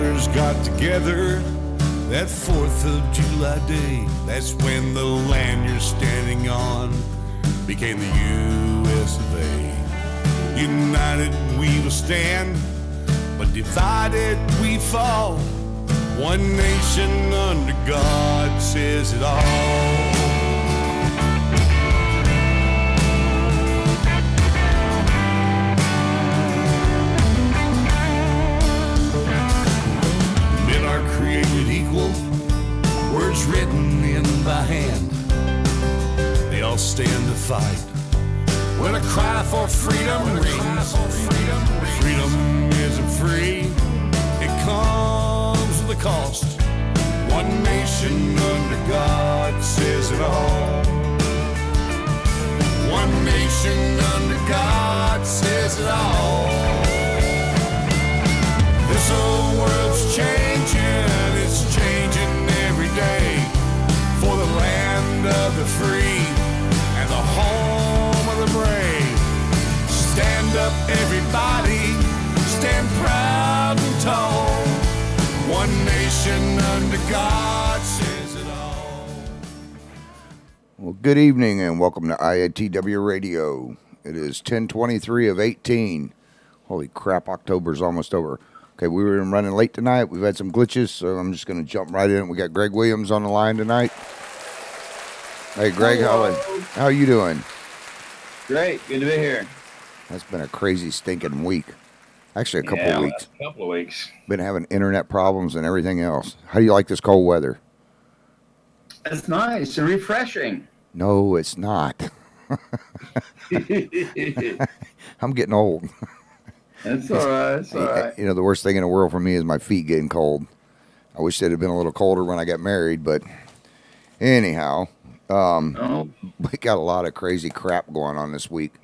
brothers got together that 4th of July day. That's when the land you're standing on became the U.S. of A. United we will stand, but divided we fall. One nation under God says it all. Created equal, words written in by hand. They all stand to fight when a cry for freedom rings. Freedom isn't free, it comes with a cost. One nation under God says it all. One nation under God says it all. This whole world's changing, it's changing every day for the land of the free and the home of the brave. Stand up, everybody, stand proud and tall. One nation under God says it all. Well, good evening and welcome to IATW Radio. It is 10:23 of 18. Holy crap, October's almost over. Okay, we were running late tonight. We've had some glitches, so I'm just going to jump right in. We got Greg Williams on the line tonight. Hey, Greg, how are you doing? Great. Good to be here. That's been a crazy stinking week. Actually, a couple of weeks. A couple of weeks. Been having internet problems and everything else. How do you like this cold weather? It's nice and refreshing. No, it's not. I'm getting old. That's all right. That's all right. You know, the worst thing in the world for me is my feet getting cold. I wish they'd have been a little colder when I got married, but anyhow, we got a lot of crazy crap going on this week.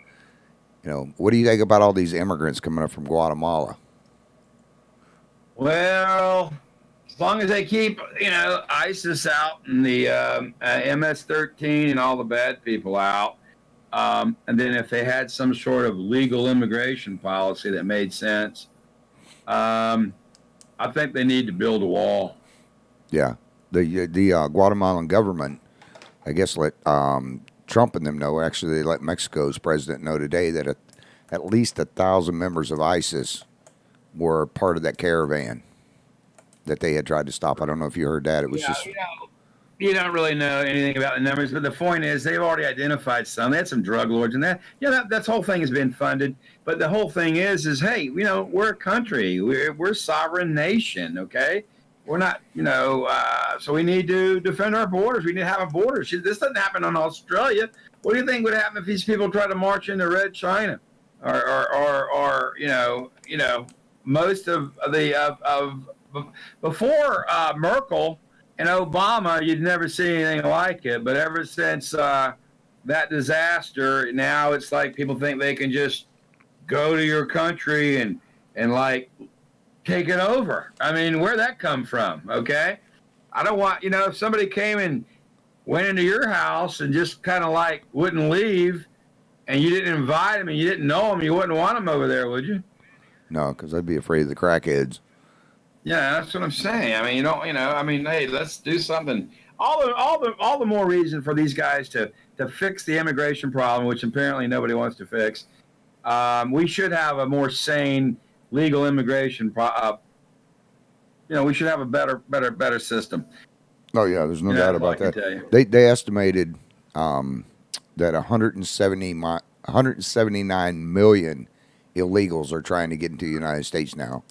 You know, what do you think about all these immigrants coming up from Guatemala? Well, as long as they keep, ISIS out and the MS-13 and all the bad people out, and then if they had some sort of legal immigration policy that made sense, I think they need to build a wall. Yeah. The Guatemalan government, I guess, let Trump and them know. Actually, they let Mexico's president know today that at least 1,000 members of ISIS were part of that caravan that they had tried to stop. I don't know if you heard that. It was just... You don't really know anything about the numbers, but the point is they've already identified some. They had some drug lords, and that whole thing has been funded. But the whole thing is hey, we're a country, we're a sovereign nation, okay? We're not, so we need to defend our borders. We need to have a border. This doesn't happen in Australia. What do you think would happen if these people try to march into Red China, or most of before Merkel and Obama, you'd never see anything like it. But ever since that disaster, now it's like people think they can just go to your country and like take it over. I mean, where'd that come from? Okay. I don't want, if somebody came and went into your house and just kind of like wouldn't leave and you didn't invite them and you didn't know them, you wouldn't want them over there, would you? No, because I'd be afraid of the crackheads. Yeah, that's what I'm saying. I mean, hey, let's do something. All the more reason for these guys to fix the immigration problem, which apparently nobody wants to fix. We should have a more sane legal immigration. We should have a better system. Oh yeah, there's no doubt about that. They estimated that 179 million illegals are trying to get into the United States now.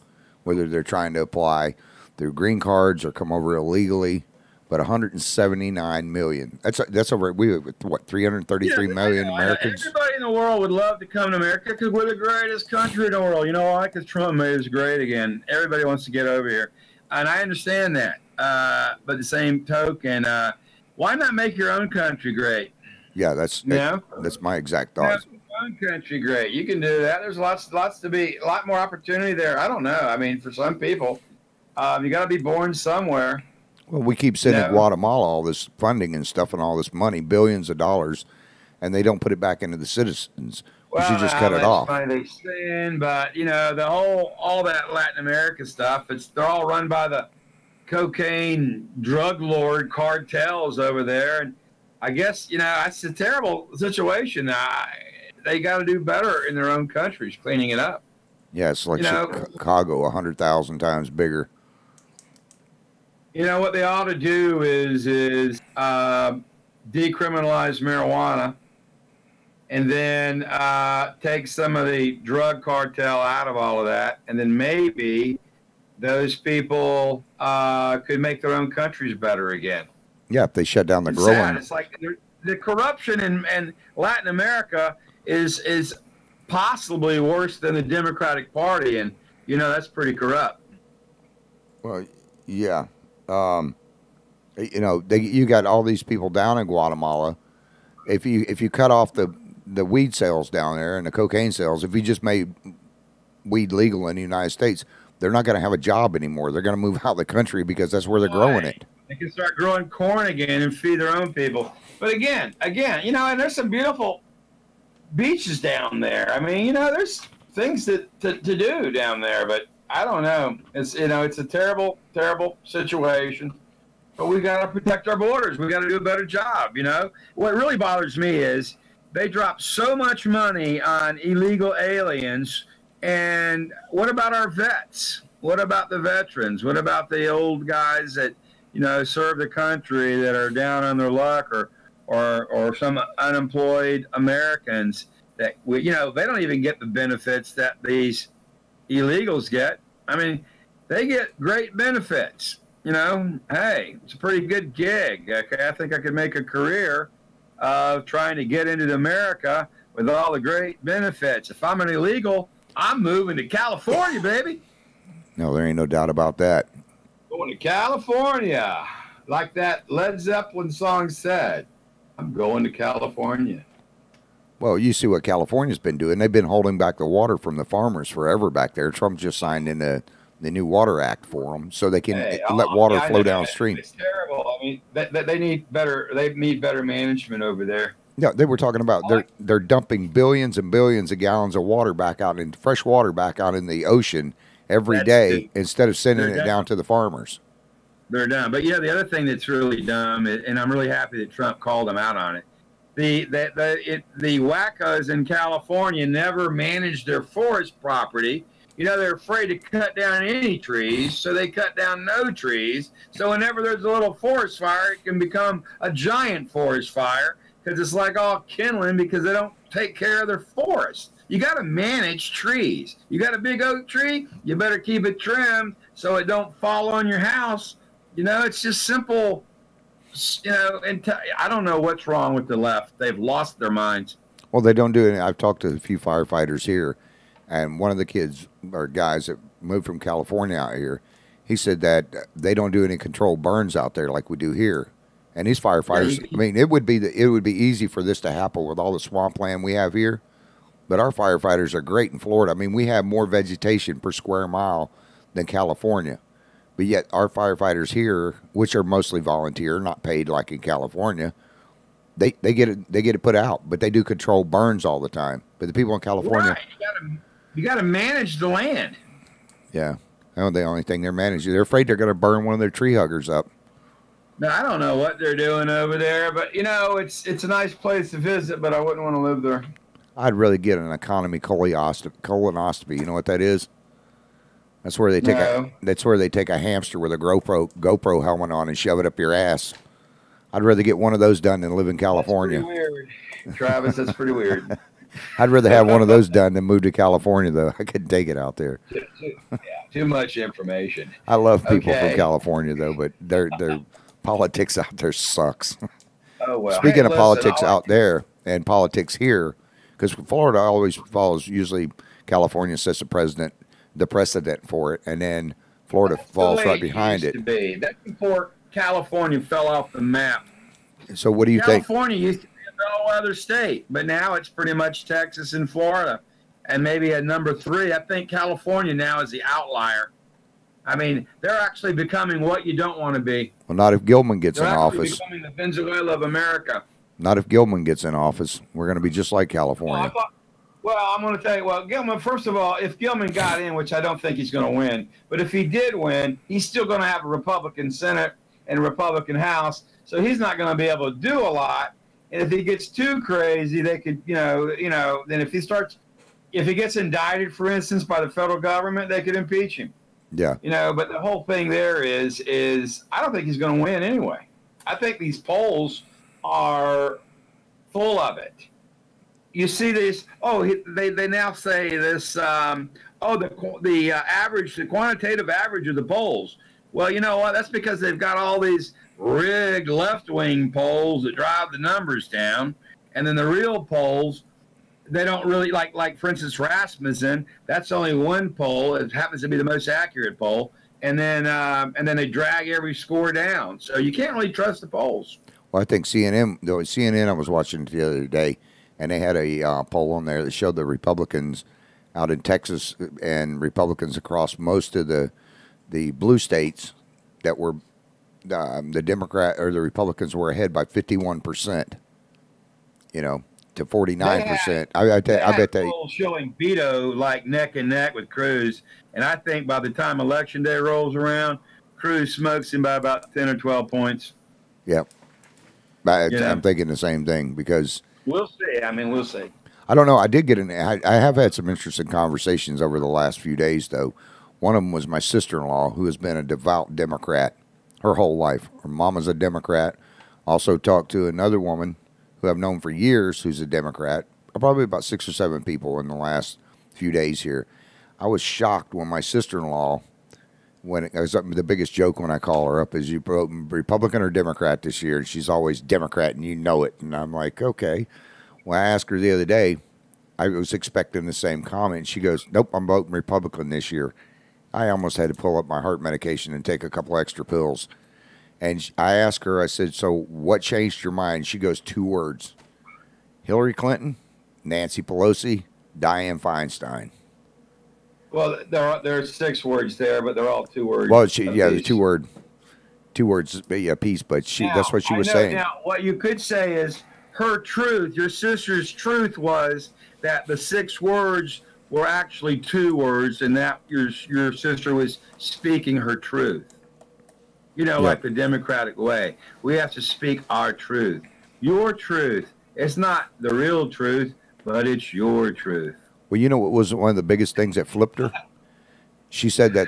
Whether they're trying to apply their green cards or come over illegally, but 179 million. That's over. We have, what, 333 million Americans. Everybody in the world would love to come to America because we're the greatest country in the world. You know why? Because Trump made us great again. Everybody wants to get over here, and I understand that. But the same token, why not make your own country great? Yeah, that's my exact thought. Own country great. You can do that. There's lots to be, a lot more opportunity there. I don't know. I mean, for some people, you got to be born somewhere. Well, we keep sending Guatemala all this funding and stuff and all this money, billions of dollars, and they don't put it back into the citizens. You should just Well, cut it that's off. funny they sin, but all that Latin America stuff, they're all run by the cocaine drug lord cartels over there, and I guess that's a terrible situation. They got to do better in their own countries, cleaning it up. Yeah, it's like Chicago, 100,000 times bigger. What they ought to do is decriminalize marijuana, and then take some of the drug cartel out of all of that, and then maybe those people could make their own countries better again. Yeah, if they shut down the growing. Sad. It's like the corruption in Latin America is possibly worse than the Democratic Party, and that's pretty corrupt. Well, yeah. You got all these people down in Guatemala. If you cut off the weed sales down there and the cocaine sales, if you just made weed legal in the United States, they're not going to have a job anymore. They're going to move out of the country because that's where they're growing it. They can start growing corn again and feed their own people. But again, and there's some beautiful beaches down there. I mean, there's things to do down there, but I don't know. It's it's a terrible, terrible situation. But we got to protect our borders. We got to do a better job. What really bothers me is they drop so much money on illegal aliens. And what about our vets? What about the veterans? What about the old guys that serve the country that are down on their luck, or some unemployed Americans that they don't even get the benefits that these illegals get. I mean, they get great benefits. Hey, it's a pretty good gig. I think I could make a career of trying to get into America with all the great benefits. If I'm an illegal, I'm moving to California, baby. No, there ain't no doubt about that. Going to California. Like that Led Zeppelin song said, I'm going to California. Well, you see what California's been doing. They've been holding back the water from the farmers forever back there. Trump just signed in the new Water Act for them so they can let water flow downstream. It's terrible. I mean, they need better. They need better management over there. Yeah, they were talking about they're dumping billions and billions of gallons of water back out in fresh water back out in the ocean every day instead of sending it down to the farmers. They're dumb. But the other thing that's really dumb, and I'm really happy that Trump called them out on it. The wackos in California never managed their forest property. They're afraid to cut down any trees, so they cut down no trees. So whenever there's a little forest fire, it can become a giant forest fire because it's like all kindling because they don't take care of their forest. You got to manage trees. You got a big oak tree, you better keep it trimmed so it don't fall on your house. It's just simple. And I don't know what's wrong with the left. They've lost their minds. Well, they don't do it. I've talked to a few firefighters here, and one of the kids or guys that moved from California out here, he said that they don't do any controlled burns out there like we do here. And these firefighters, I mean, it would be easy for this to happen with all the swampland we have here, but our firefighters are great in Florida. I mean, we have more vegetation per square mile than California. But yet our firefighters here, which are mostly volunteer, not paid like in California, they get it put out, but they do control burns all the time. But the people in California, you got to manage the land. Yeah, that's the only thing they're managing. They're afraid they're going to burn one of their tree huggers up. Now, I don't know what they're doing over there, but it's a nice place to visit. But I wouldn't want to live there. I'd really get an economy colonoscopy. You know what that is? That's where they take a hamster with a GoPro helmet on and shove it up your ass. I'd rather get one of those done than live in California. That's pretty weird, Travis. That's pretty weird. I'd rather have one of those done than move to California, though. I couldn't take it out there. Too much information. I love people from California, though, but their politics out there sucks. Oh well. Speaking of politics out there and politics here, because Florida always follows. Usually, California sets the precedent for it, and then Florida falls right behind it. That's before California fell off the map. So what do you think? California used to be a bellwether state, but now it's pretty much Texas and Florida, and maybe at number 3. I think California now is the outlier. I mean, they're actually becoming what you don't want to be. Well, not if Gilman gets in office. They're becoming the Venezuela of America. Not if Gilman gets in office. We're going to be just like California. Well, I'm going to tell you. Well, Gilman. First of all, if Gilman got in, which I don't think he's going to win, but if he did win, he's still going to have a Republican Senate and a Republican House, so he's not going to be able to do a lot. And if he gets too crazy, they could, then if he gets indicted, for instance, by the federal government, they could impeach him. Yeah. But the whole thing there is I don't think he's going to win anyway. I think these polls are full of it. You see this? Oh, they now say this. The quantitative average of the polls. Well, you know what? That's because they've got all these rigged left-wing polls that drive the numbers down, and then the real polls, they don't really like. For instance, Rasmussen. That's only one poll. It happens to be the most accurate poll, and then they drag every score down. So you can't really trust the polls. Well, I think CNN. I was watching the other day. And they had a poll on there that showed the Republicans out in Texas and Republicans across most of the blue states that were the Democrat or the Republicans were ahead by 51%. To 49%. I bet they polls showing Beto like neck and neck with Cruz, and I think by the time Election Day rolls around, Cruz smokes him by about 10 or 12 points. Yep. I'm thinking the same thing because. We'll see. We'll see. I don't know. I did I have had some interesting conversations over the last few days, though. One of them was my sister-in-law, who has been a devout Democrat her whole life. Her mama's a Democrat. Also talked to another woman who I've known for years who's a Democrat. Probably about 6 or 7 people in the last few days here. I was shocked when my sister-in-law, when it was the biggest joke when I call her up is, you Republican or Democrat this year? And she's always Democrat, and you know it. And I'm like, okay. When I asked her the other day, I was expecting the same comment. She goes, nope, I'm voting Republican this year. I almost had to pull up my heart medication and take a couple extra pills. And I asked her, I said, so what changed your mind? She goes, 2 words: Hillary Clinton, Nancy Pelosi, Dianne Feinstein. Well, there are 6 words there, but they're all 2 words. Well, the 2 words a piece, but that's what she was saying. Now, what you could say is her truth, your sister's truth, was that the 6 words were actually 2 words, and that your sister was speaking her truth. Like the Democratic way. We have to speak our truth. Your truth. It's not the real truth, but it's your truth. Well, you know what was one of the biggest things that flipped her? She said that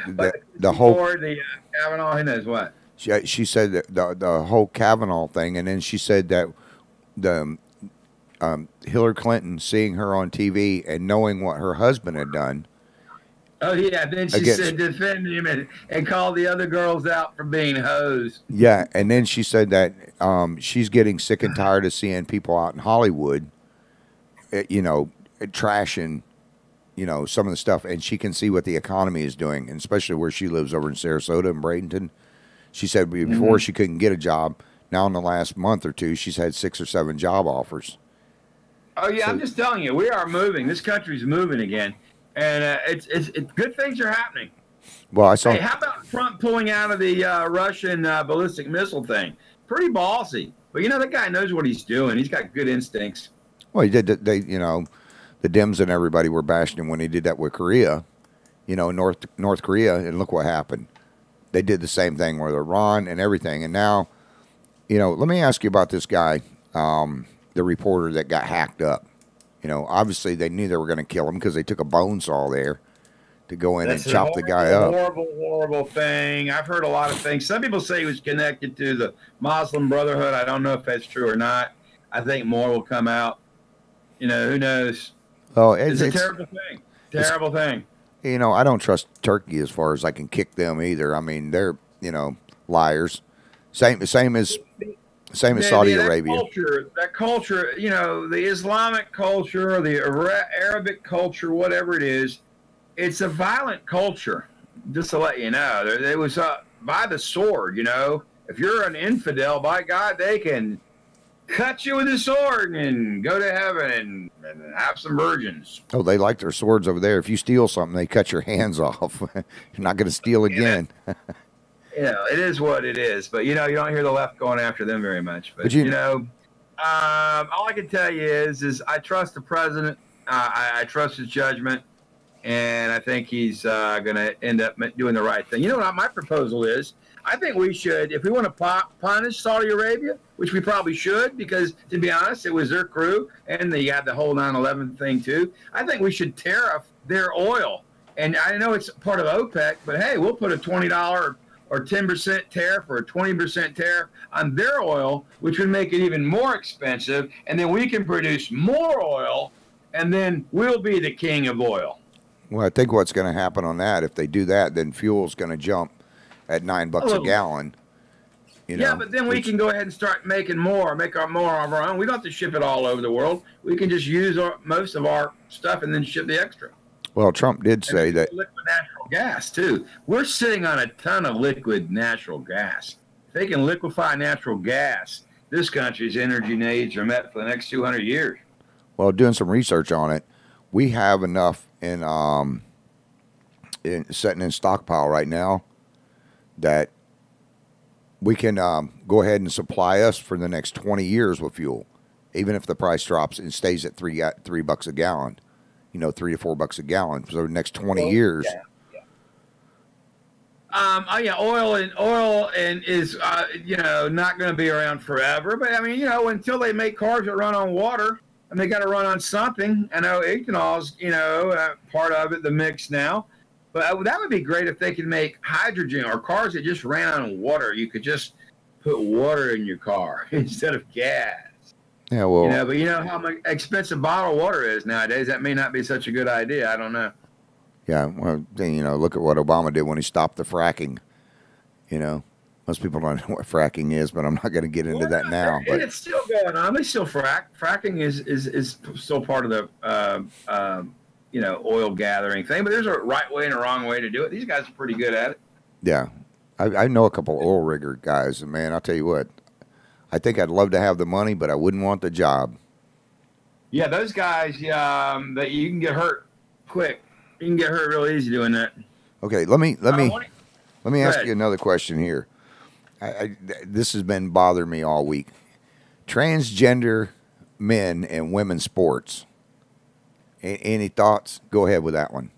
the whole Kavanaugh, he knows what. She said that the whole Kavanaugh thing, and then she said that the Hillary Clinton, seeing her on TV and knowing what her husband had done. Oh yeah, then she said defend him and call the other girls out for being hoes. Yeah, and then she said that she's getting sick and tired of seeing people out in Hollywood, trashing. Some of the stuff, and she can see what the economy is doing, and especially where she lives over in Sarasota and Bradenton. She said before she couldn't get a job. Now in the last month or 2, she's had 6 or 7 job offers. Oh yeah, so, I'm just telling you, we are moving. This country's moving again, and it's good things are happening. Well, I saw. Hey, how about Trump pulling out of the Russian ballistic missile thing? Pretty ballsy, but that guy knows what he's doing. He's got good instincts. Well, he did. The Dems and everybody were bashing him when he did that with Korea, North Korea, and look what happened. They did the same thing with Iran and everything. And now, let me ask you about this guy, the reporter that got hacked up. Obviously they knew they were going to kill him because they took a bone saw there to go in and chop the guy up. Horrible thing. I've heard a lot of things. Some people say he was connected to the Muslim Brotherhood. I don't know if that's true or not. I think more will come out. Who knows? Oh, it's a terrible thing. Terrible thing. I don't trust Turkey as far as I can kick them either. I mean, they're liars. Same as Saudi Arabia. That culture, the Islamic culture or the Arabic culture, whatever it is, it's a violent culture. Just to let you know, it was by the sword. If you're an infidel, by God, they can cut you with a sword and go to heaven and have some virgins. Oh, they like their swords over there. If you steal something, they cut your hands off. You're not going to steal again. It is what it is. But, you don't hear the left going after them very much. But all I can tell you is I trust the president. I trust his judgment, and I think he's going to end up doing the right thing. You know what my proposal is? I think we should, if we want to punish Saudi Arabia, which we probably should, because to be honest, it was their crew, and they had the whole 9/11 thing too. I think we should tariff their oil. And I know it's part of OPEC, but hey, we'll put a $20 or 10% tariff or a 20% tariff on their oil, which would make it even more expensive. And then we can produce more oil, and then we'll be the king of oil. Well, I think what's going to happen on that, if they do that, then fuel's going to jump at $9 a gallon. You know, yeah, but then we can go ahead and start making more of our own. We don't have to ship it all over the world. We can just use most of our stuff and then ship the extra. Well, Trump did say that liquid natural gas too. We're sitting on a ton of liquid natural gas. If they can liquefy natural gas, this country's energy needs are met for the next 200 years. Well, doing some research on it, we have enough in sitting in stockpile right now that we can go ahead and supply us for the next 20 years with fuel, even if the price drops and stays at $3 a gallon. You know, $3 to $4 a gallon for the next 20 years. Yeah. Oil is not going to be around forever. But I mean, until they make cars that run on water, and they got to run on something. I know ethanol's part of it, the mix now. But that would be great if they could make hydrogen or cars that just ran on water. You could just put water in your car instead of gas. Yeah, well, but you know how much expensive bottled water is nowadays. That may not be such a good idea. I don't know. Yeah, well, look at what Obama did when he stopped the fracking. Most people don't know what fracking is, but I'm not going to get into that now. But it's still going on. They still frack. Fracking is still part of the oil gathering thing. But there's a right way and a wrong way to do it. These guys are pretty good at it. Yeah, I know a couple oil rigger guys, and man, I'll tell you what. I think I'd love to have the money, but I wouldn't want the job. Yeah, those guys, that you can get hurt quick. You can get hurt real easy doing that. Okay, let me ask you another question here. This has been bothering me all week. Transgender men and women's sports. Any thoughts? Go ahead with that one.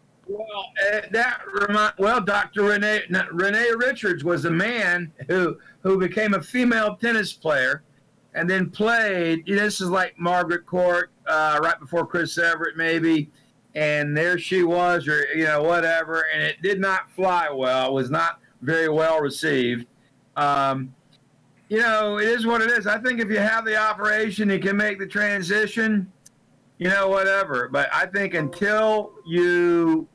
Well, Dr. Renee Richards was a man who became a female tennis player and then played. This is like Margaret Court, right before Chris Everett, maybe. And there she was, or whatever. And it did not fly well. It was not very well received. It is what it is. I think if you have the operation, you can make the transition. Whatever. But I think until you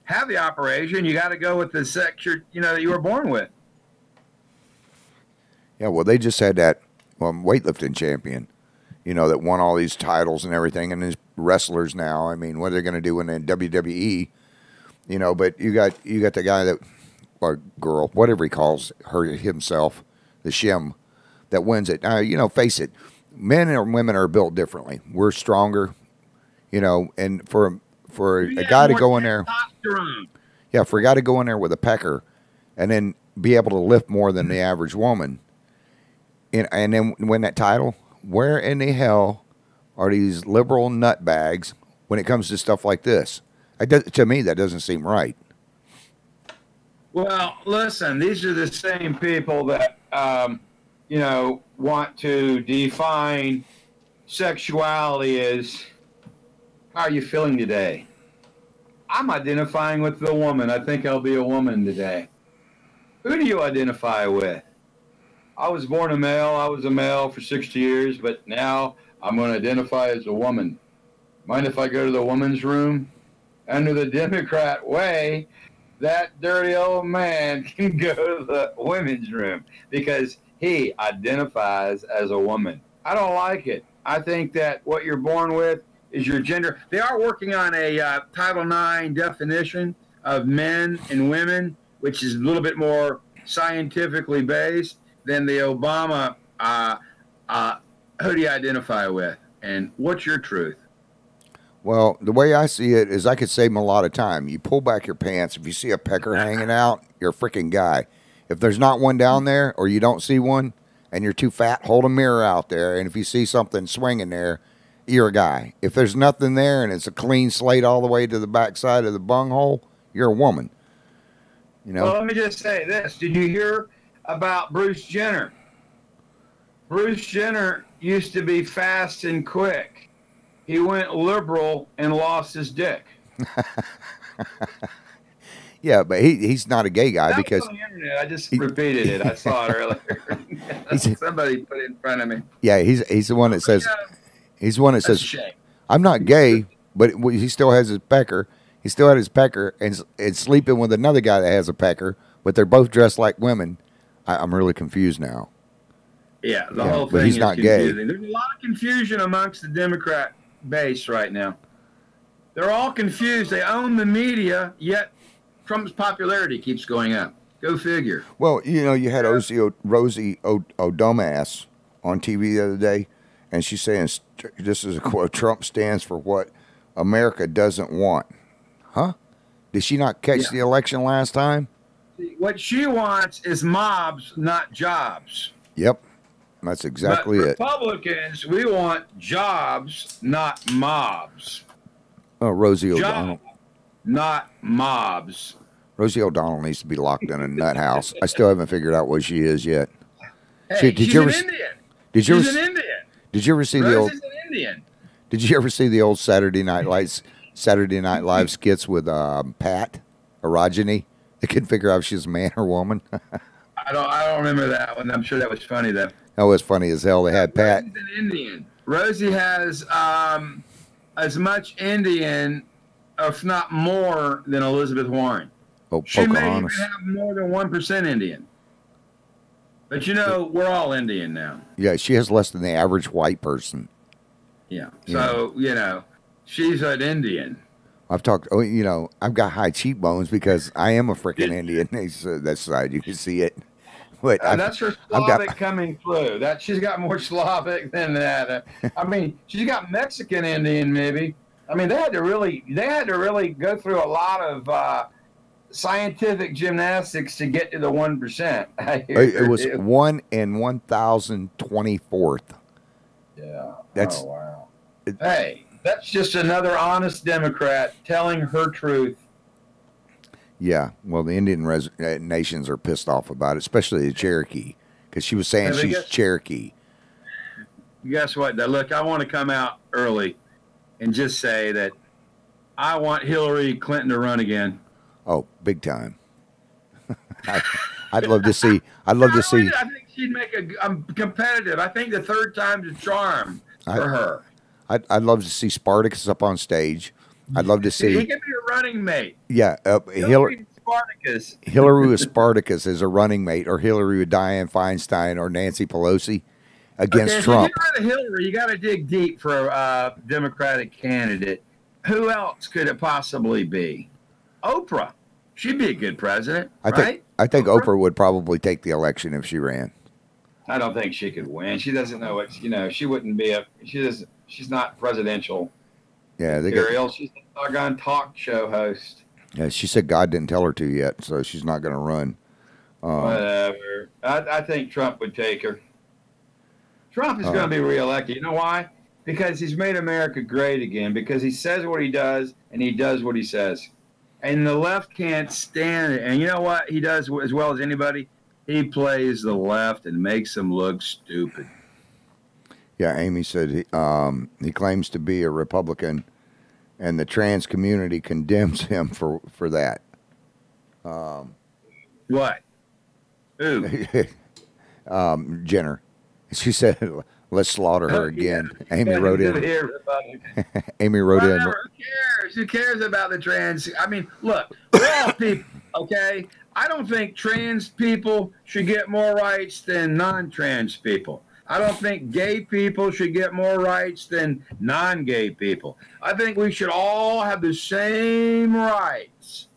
have the operation, you got to go with the sex that you were born with. Yeah, well, they just had that weightlifting champion, that won all these titles and everything, and these wrestlers now. I mean, what are they going to do in the WWE? But you got the guy that, or girl, whatever he calls himself, the shim, that wins it. Now, face it, men and women are built differently. We're stronger. And for a guy to go in there, for a guy to go in there with a pecker, and then be able to lift more than the average woman, and then win that title. Where in the hell are these liberal nutbags when it comes to stuff like this? To me, that doesn't seem right. Well, listen, these are the same people that want to define sexuality as, how are you feeling today? I'm identifying with the woman. I think I'll be a woman today. Who do you identify with? I was born a male. I was a male for 60 years, but now I'm going to identify as a woman. Mind if I go to the woman's room? Under the Democrat way, that dirty old man can go to the women's room because he identifies as a woman. I don't like it. I think that what you're born with is your gender. They are working on a Title IX definition of men and women, which is a little bit more scientifically based than the Obama. Who do you identify with, and what's your truth? Well, the way I see it is I could save them a lot of time. You pull back your pants. If you see a pecker hanging out, you're a freaking guy. If there's not one down there or you don't see one and you're too fat, hold a mirror out there. And if you see something swinging there you're a guy. If there's nothing there and it's a clean slate all the way to the backside of the bunghole, you're a woman. You know. Well, let me just say this. Did you hear about Bruce Jenner? Bruce Jenner used to be fast and quick. He went liberal and lost his dick. Yeah, but he's not a gay guy that because was on the internet. I just repeated it. I saw it earlier. Somebody put it in front of me. Yeah, he's the one that says he's the one that says shame. I'm not gay, but he still has his pecker. He still had his pecker and sleeping with another guy that has a pecker, but they're both dressed like women. I'm really confused now. Yeah, the whole thing he's is not confusing. gay. There's a lot of confusion amongst the Democrat base right now. They're all confused. They own the media, yet Trump's popularity keeps going up. Go figure. Well, you know, you had Rosie O'Domass on TV the other day, and she's saying, this is a quote, Trump stands for what America doesn't want. Huh? Did she not catch the election last time? What she wants is mobs, not jobs. Yep. That's exactly it. Republicans, we want jobs, not mobs. Oh, Rosie O'Donnell. Not mobs. Rosie O'Donnell needs to be locked in a nut house. I still haven't figured out what she is yet. Hey, she's an Indian. She's an Indian. Did you ever see the old? Rosie's an Indian. Did you ever see the old Saturday Night Live skits with Pat Arogeny? They couldn't figure out if she's a man or woman. I don't remember that one. I'm sure that was funny though. That was funny as hell. They had Pat. Rosie's an Indian. Rosie has as much Indian, if not more, than Elizabeth Warren. Oh, she may even Pocahontas. have more than 1% Indian. But you know, we're all Indian now. Yeah, she has less than the average white person. Yeah. So, you know, she's an Indian. I've talked, you know, I've got high cheekbones because I am a freaking Indian. That side, you can see it. But that's her Slavic coming through. That she's got more Slavic than that. I mean, she's got Mexican Indian maybe. I mean, they had to really go through a lot of scientific gymnastics to get to the 1%. It was 1 in 1,024th. Yeah. That's, oh wow. Hey, that's just another honest Democrat telling her truth. Yeah, well, the Indian nations are pissed off about it, especially the Cherokee, because she was saying she's Cherokee. Guess what? Now, look, I want to come out early and just say that I want Hillary Clinton to run again. Oh, big time. I'd love to see. I'd love to see. I think she'd make a competitive. I think the third time's a charm for her. I'd love to see Spartacus up on stage. I'd love to see. He could be a running mate. Yeah, Hillary Spartacus. Hillary with Spartacus as a running mate, or Hillary with Dianne Feinstein or Nancy Pelosi against Trump. If you get rid of Hillary, you got to dig deep for a Democratic candidate. Who else could it possibly be? Oprah. She'd be a good president, right? I think Oprah would probably take the election if she ran. I don't think she could win. She doesn't know what, you know, she wouldn't be she's not presidential. Yeah, She's a doggone talk show host. Yeah, she said God didn't tell her to yet, so she's not going to run. Whatever. I think Trump would take her. Trump is going to be reelected. You know why? Because he's made America great again. Because he says what he does, and he does what he says. And the left can't stand it. And you know what he does as well as anybody? He plays the left and makes them look stupid. Yeah, Amy said he claims to be a Republican, and the trans community condemns him for that. What? Who? Jenner. She said, "Let's slaughter her again." Yeah. Amy wrote in. Amy wrote in. Who cares? Who cares about the trans? I mean, look, we're all people, okay? I don't think trans people should get more rights than non-trans people. I don't think gay people should get more rights than non-gay people. I think we should all have the same rights.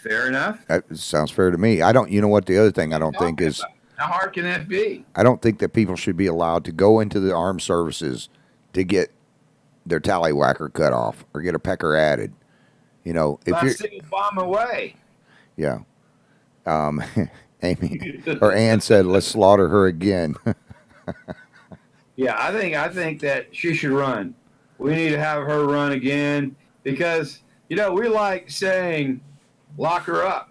Fair enough? That sounds fair to me. You know what the other thing I don't think is... How hard can that be? I don't think that people should be allowed to go into the armed services to get their tallywhacker cut off or get a pecker added. You know, if that's the Obama way. Yeah. Amy or Ann said, "Let's slaughter her again." Yeah, I think that she should run. We need to have her run again because we like saying lock her up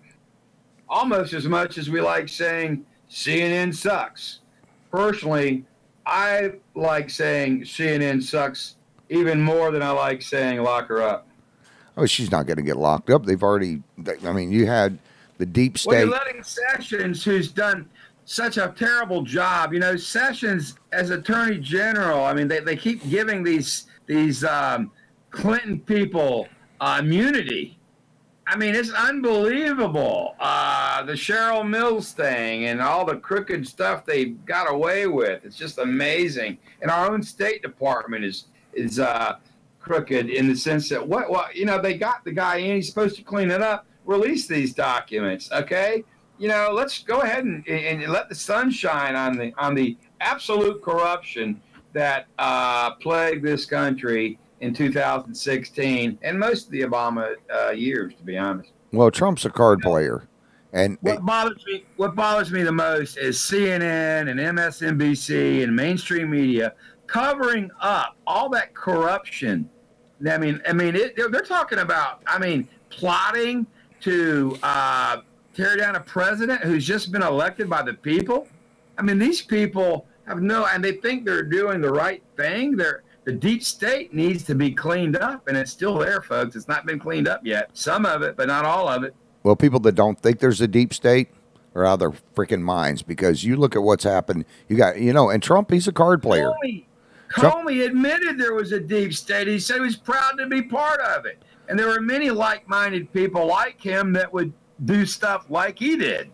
almost as much as we like saying CNN sucks. Personally, I like saying CNN sucks even more than I like saying lock her up. Oh, she's not going to get locked up. They've already. I mean, you had the deep state. Well, you're letting Sessions, who's done such a terrible job. Sessions as Attorney General. I mean, they keep giving these Clinton people immunity. I mean, it's unbelievable. The Cheryl Mills thing and all the crooked stuff they got away with. It's just amazing. And our own State Department is crooked in the sense that they got the guy in. He's supposed to clean it up. Release these documents, okay? Let's go ahead and let the sun shine on the absolute corruption that plagued this country in 2016 and most of the Obama years, to be honest. Well, Trump's a card player, and what bothers me the most is CNN and MSNBC and mainstream media covering up all that corruption. I mean, they're talking about plotting to tear down a president who's just been elected by the people. I mean, these people and they think they're doing the right thing. The deep state needs to be cleaned up, and it's still there, folks. It's not been cleaned up yet. Some of it, but not all of it. Well, people that don't think there's a deep state are out of their freaking minds, because you look at what's happened. You got, and Trump, he's a card player. Comey admitted there was a deep state. He said he was proud to be part of it. And there were many like-minded people like him that would do stuff like he did.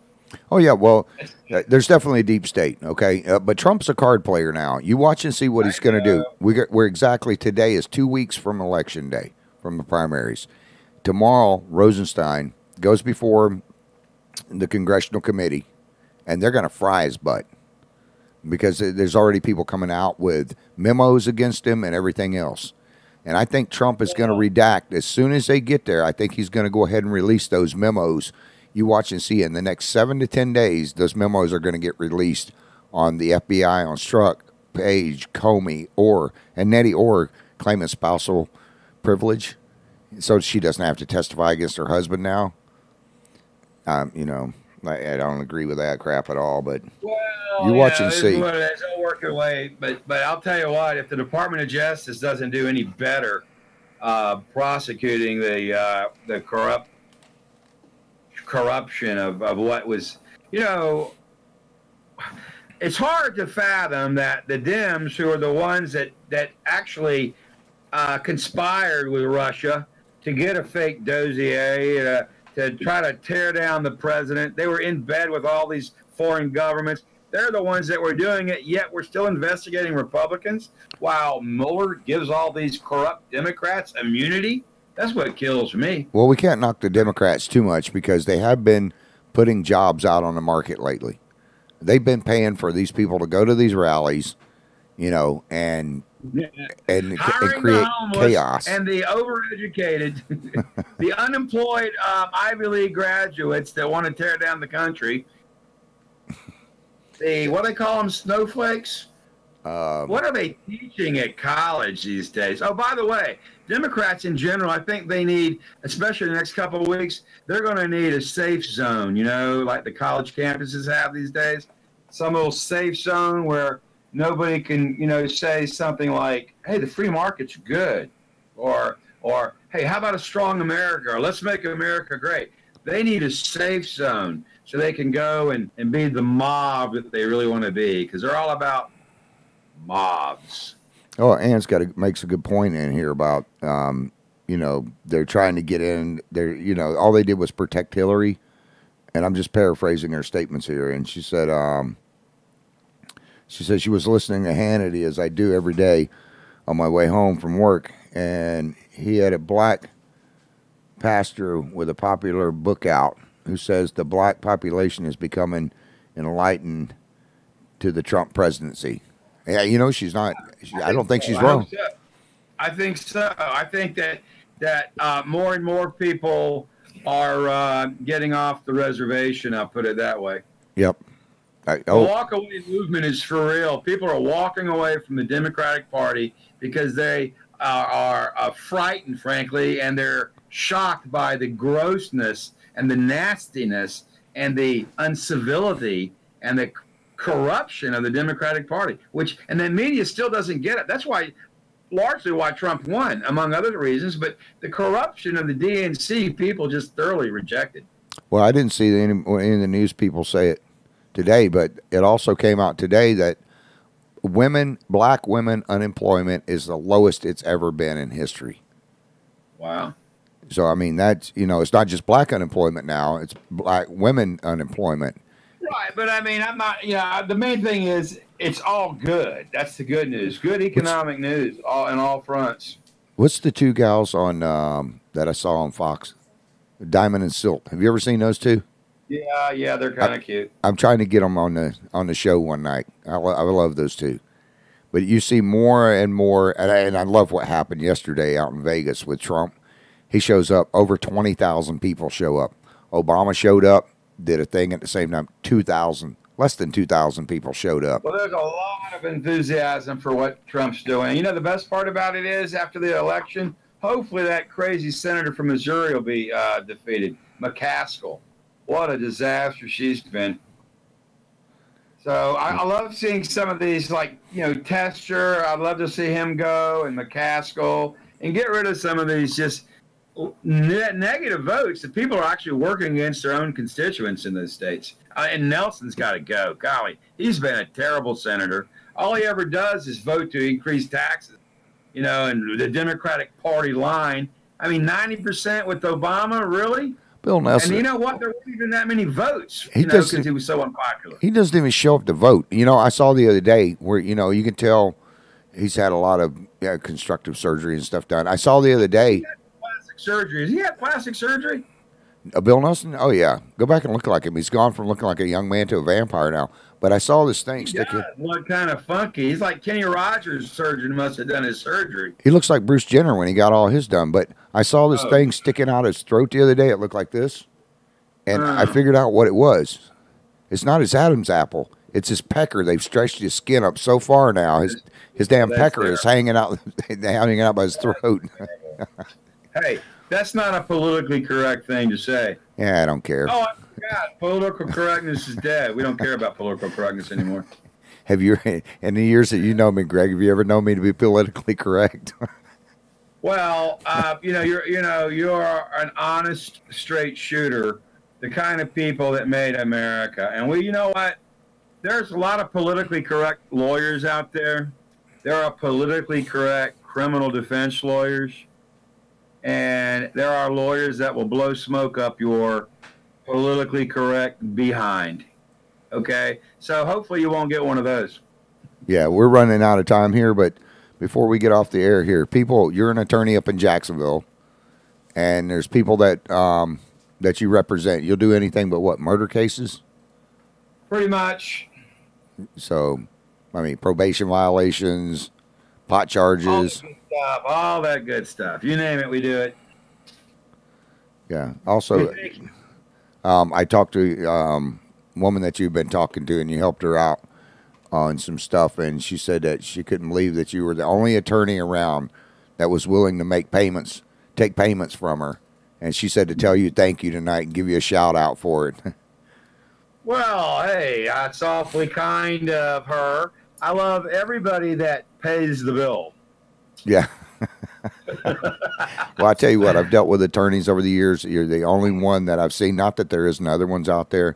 Oh, yeah. Well, there's definitely a deep state, okay? But Trump's a card player now. You watch and see what he's going to do. We're exactly, today is 2 weeks from Election Day, from the primaries. Tomorrow, Rosenstein goes before the Congressional Committee, and they're going to fry his butt, because there's already people coming out with memos against him and everything else. And I think Trump is going to redact as soon as they get there. I think he's going to go ahead and release those memos. You watch and see. In the next 7 to 10 days, those memos are going to get released on the FBI, on Strzok, Page, Comey, and Nettie Orr claiming spousal privilege, so she doesn't have to testify against her husband now. I don't agree with that crap at all, but you watch and see. It's all working away, but I'll tell you what, if the Department of Justice doesn't do any better prosecuting the corruption of what was, it's hard to fathom that the Dems, who are the ones that actually conspired with Russia to get a fake dossier, to try to tear down the president. They were in bed with all these foreign governments. They're the ones that were doing it, yet we're still investigating Republicans while Mueller gives all these corrupt Democrats immunity. That's what kills me. Well, we can't knock the Democrats too much, because they have been putting jobs out on the market lately. They've been paying for these people to go to these rallies, and create chaos. And the overeducated, the unemployed Ivy League graduates that want to tear down the country. What do they call them, snowflakes? What are they teaching at college these days? Oh, by the way, Democrats in general, I think they need, especially the next couple of weeks, they're going to need a safe zone, like the college campuses have these days. Some little safe zone where nobody can, say something like, hey, the free market's good. Or hey, how about a strong America? Or let's make America great. They need a safe zone so they can go and be the mob that they really want to be, because they're all about mobs. Oh, Ann's makes a good point in here about, they're trying to get in. All they did was protect Hillary. And I'm just paraphrasing her statements here. And she said she was listening to Hannity, as I do every day on my way home from work. And he had a black pastor with a popular book out who says the black population is becoming enlightened to the Trump presidency. Yeah, she's not. I don't think she's wrong. I think so. I think that more and more people are getting off the reservation. I'll put it that way. Yep. The walk away movement is for real. People are walking away from the Democratic Party because they are frightened, frankly, and they're shocked by the grossness and the nastiness and the uncivility and the corruption of the Democratic Party, and the media still doesn't get it. That's largely why Trump won, among other reasons, but the corruption of the DNC people just thoroughly rejected. Well, I didn't see any of the news people say it today, but it also came out today that black women unemployment is the lowest it's ever been in history. Wow. So, I mean, that's, it's not just black unemployment now, it's black women unemployment. Right, but I mean, I'm not, the main thing is it's all good. That's the good news. Good economic news on all fronts. What's the two gals on that I saw on Fox? Diamond and Silk. Have you ever seen those two? Yeah, they're kind of cute. I'm trying to get them on the show one night. I love those two. But you see more and more, and I love what happened yesterday out in Vegas with Trump. He shows up, over 20,000 people show up. Obama showed up, did a thing at the same time. Less than 2,000 people showed up. Well, there's a lot of enthusiasm for what Trump's doing. The best part about it is after the election, hopefully that crazy senator from Missouri will be defeated, McCaskill. What a disaster she's been. So I love seeing some of these, like, Tester. I'd love to see him go, and McCaskill, and get rid of some of these just negative votes that people are actually working against their own constituents in those states. And Nelson's got to go. Golly, he's been a terrible senator. All he ever does is vote to increase taxes, and the Democratic Party line. I mean, 90% with Obama, really? Bill Nelson. And you know what? There weren't even that many votes, because he was so unpopular. He doesn't even show up to vote. I saw the other day where, you can tell he's had a lot of constructive surgery and stuff done. I saw the other day. Surgery. Has he had plastic surgery? Bill Nelson? Oh, yeah. Go back and look like him. He's gone from looking like a young man to a vampire now. But I saw this thing sticking. Look kind of funky. He's like Kenny Rogers' surgeon must have done his surgery. He looks like Bruce Jenner when he got all his done. But I saw this thing sticking out his throat the other day. It looked like this. And I figured out what it was. It's not his Adam's apple. It's his pecker. They've stretched his skin up so far now. His damn pecker is hanging out by his throat. Hey, that's not a politically correct thing to say. Yeah, I don't care. Oh, I forgot. Political correctness is dead. We don't care about political correctness anymore. Have you, in the years that you know me, Greg, have you ever known me to be politically correct? Well, you're an honest, straight shooter, the kind of people that made America. And you know what? There's a lot of politically correct lawyers out there. There are politically correct criminal defense lawyers. And there are lawyers that will blow smoke up your politically correct behind. Okay? So hopefully you won't get one of those. Yeah, we're running out of time here, but before we get off the air here, people, you're an attorney up in Jacksonville, and there's people that that you represent. You'll do anything but what, murder cases? Pretty much. So, I mean, probation violations, pot charges. All that good stuff. You name it, we do it. Yeah. Also, I talked to woman that you've been talking to, and you helped her out on some stuff, and she said that she couldn't believe that you were the only attorney around that was willing to take payments from her. And she said to tell you thank you tonight and give you a shout out for it. Well, hey, that's awfully kind of her. I love everybody that pays the bill. Yeah. Well, I tell you what, I've dealt with attorneys over the years. You're the only one that I've seen. Not that there isn't other ones out there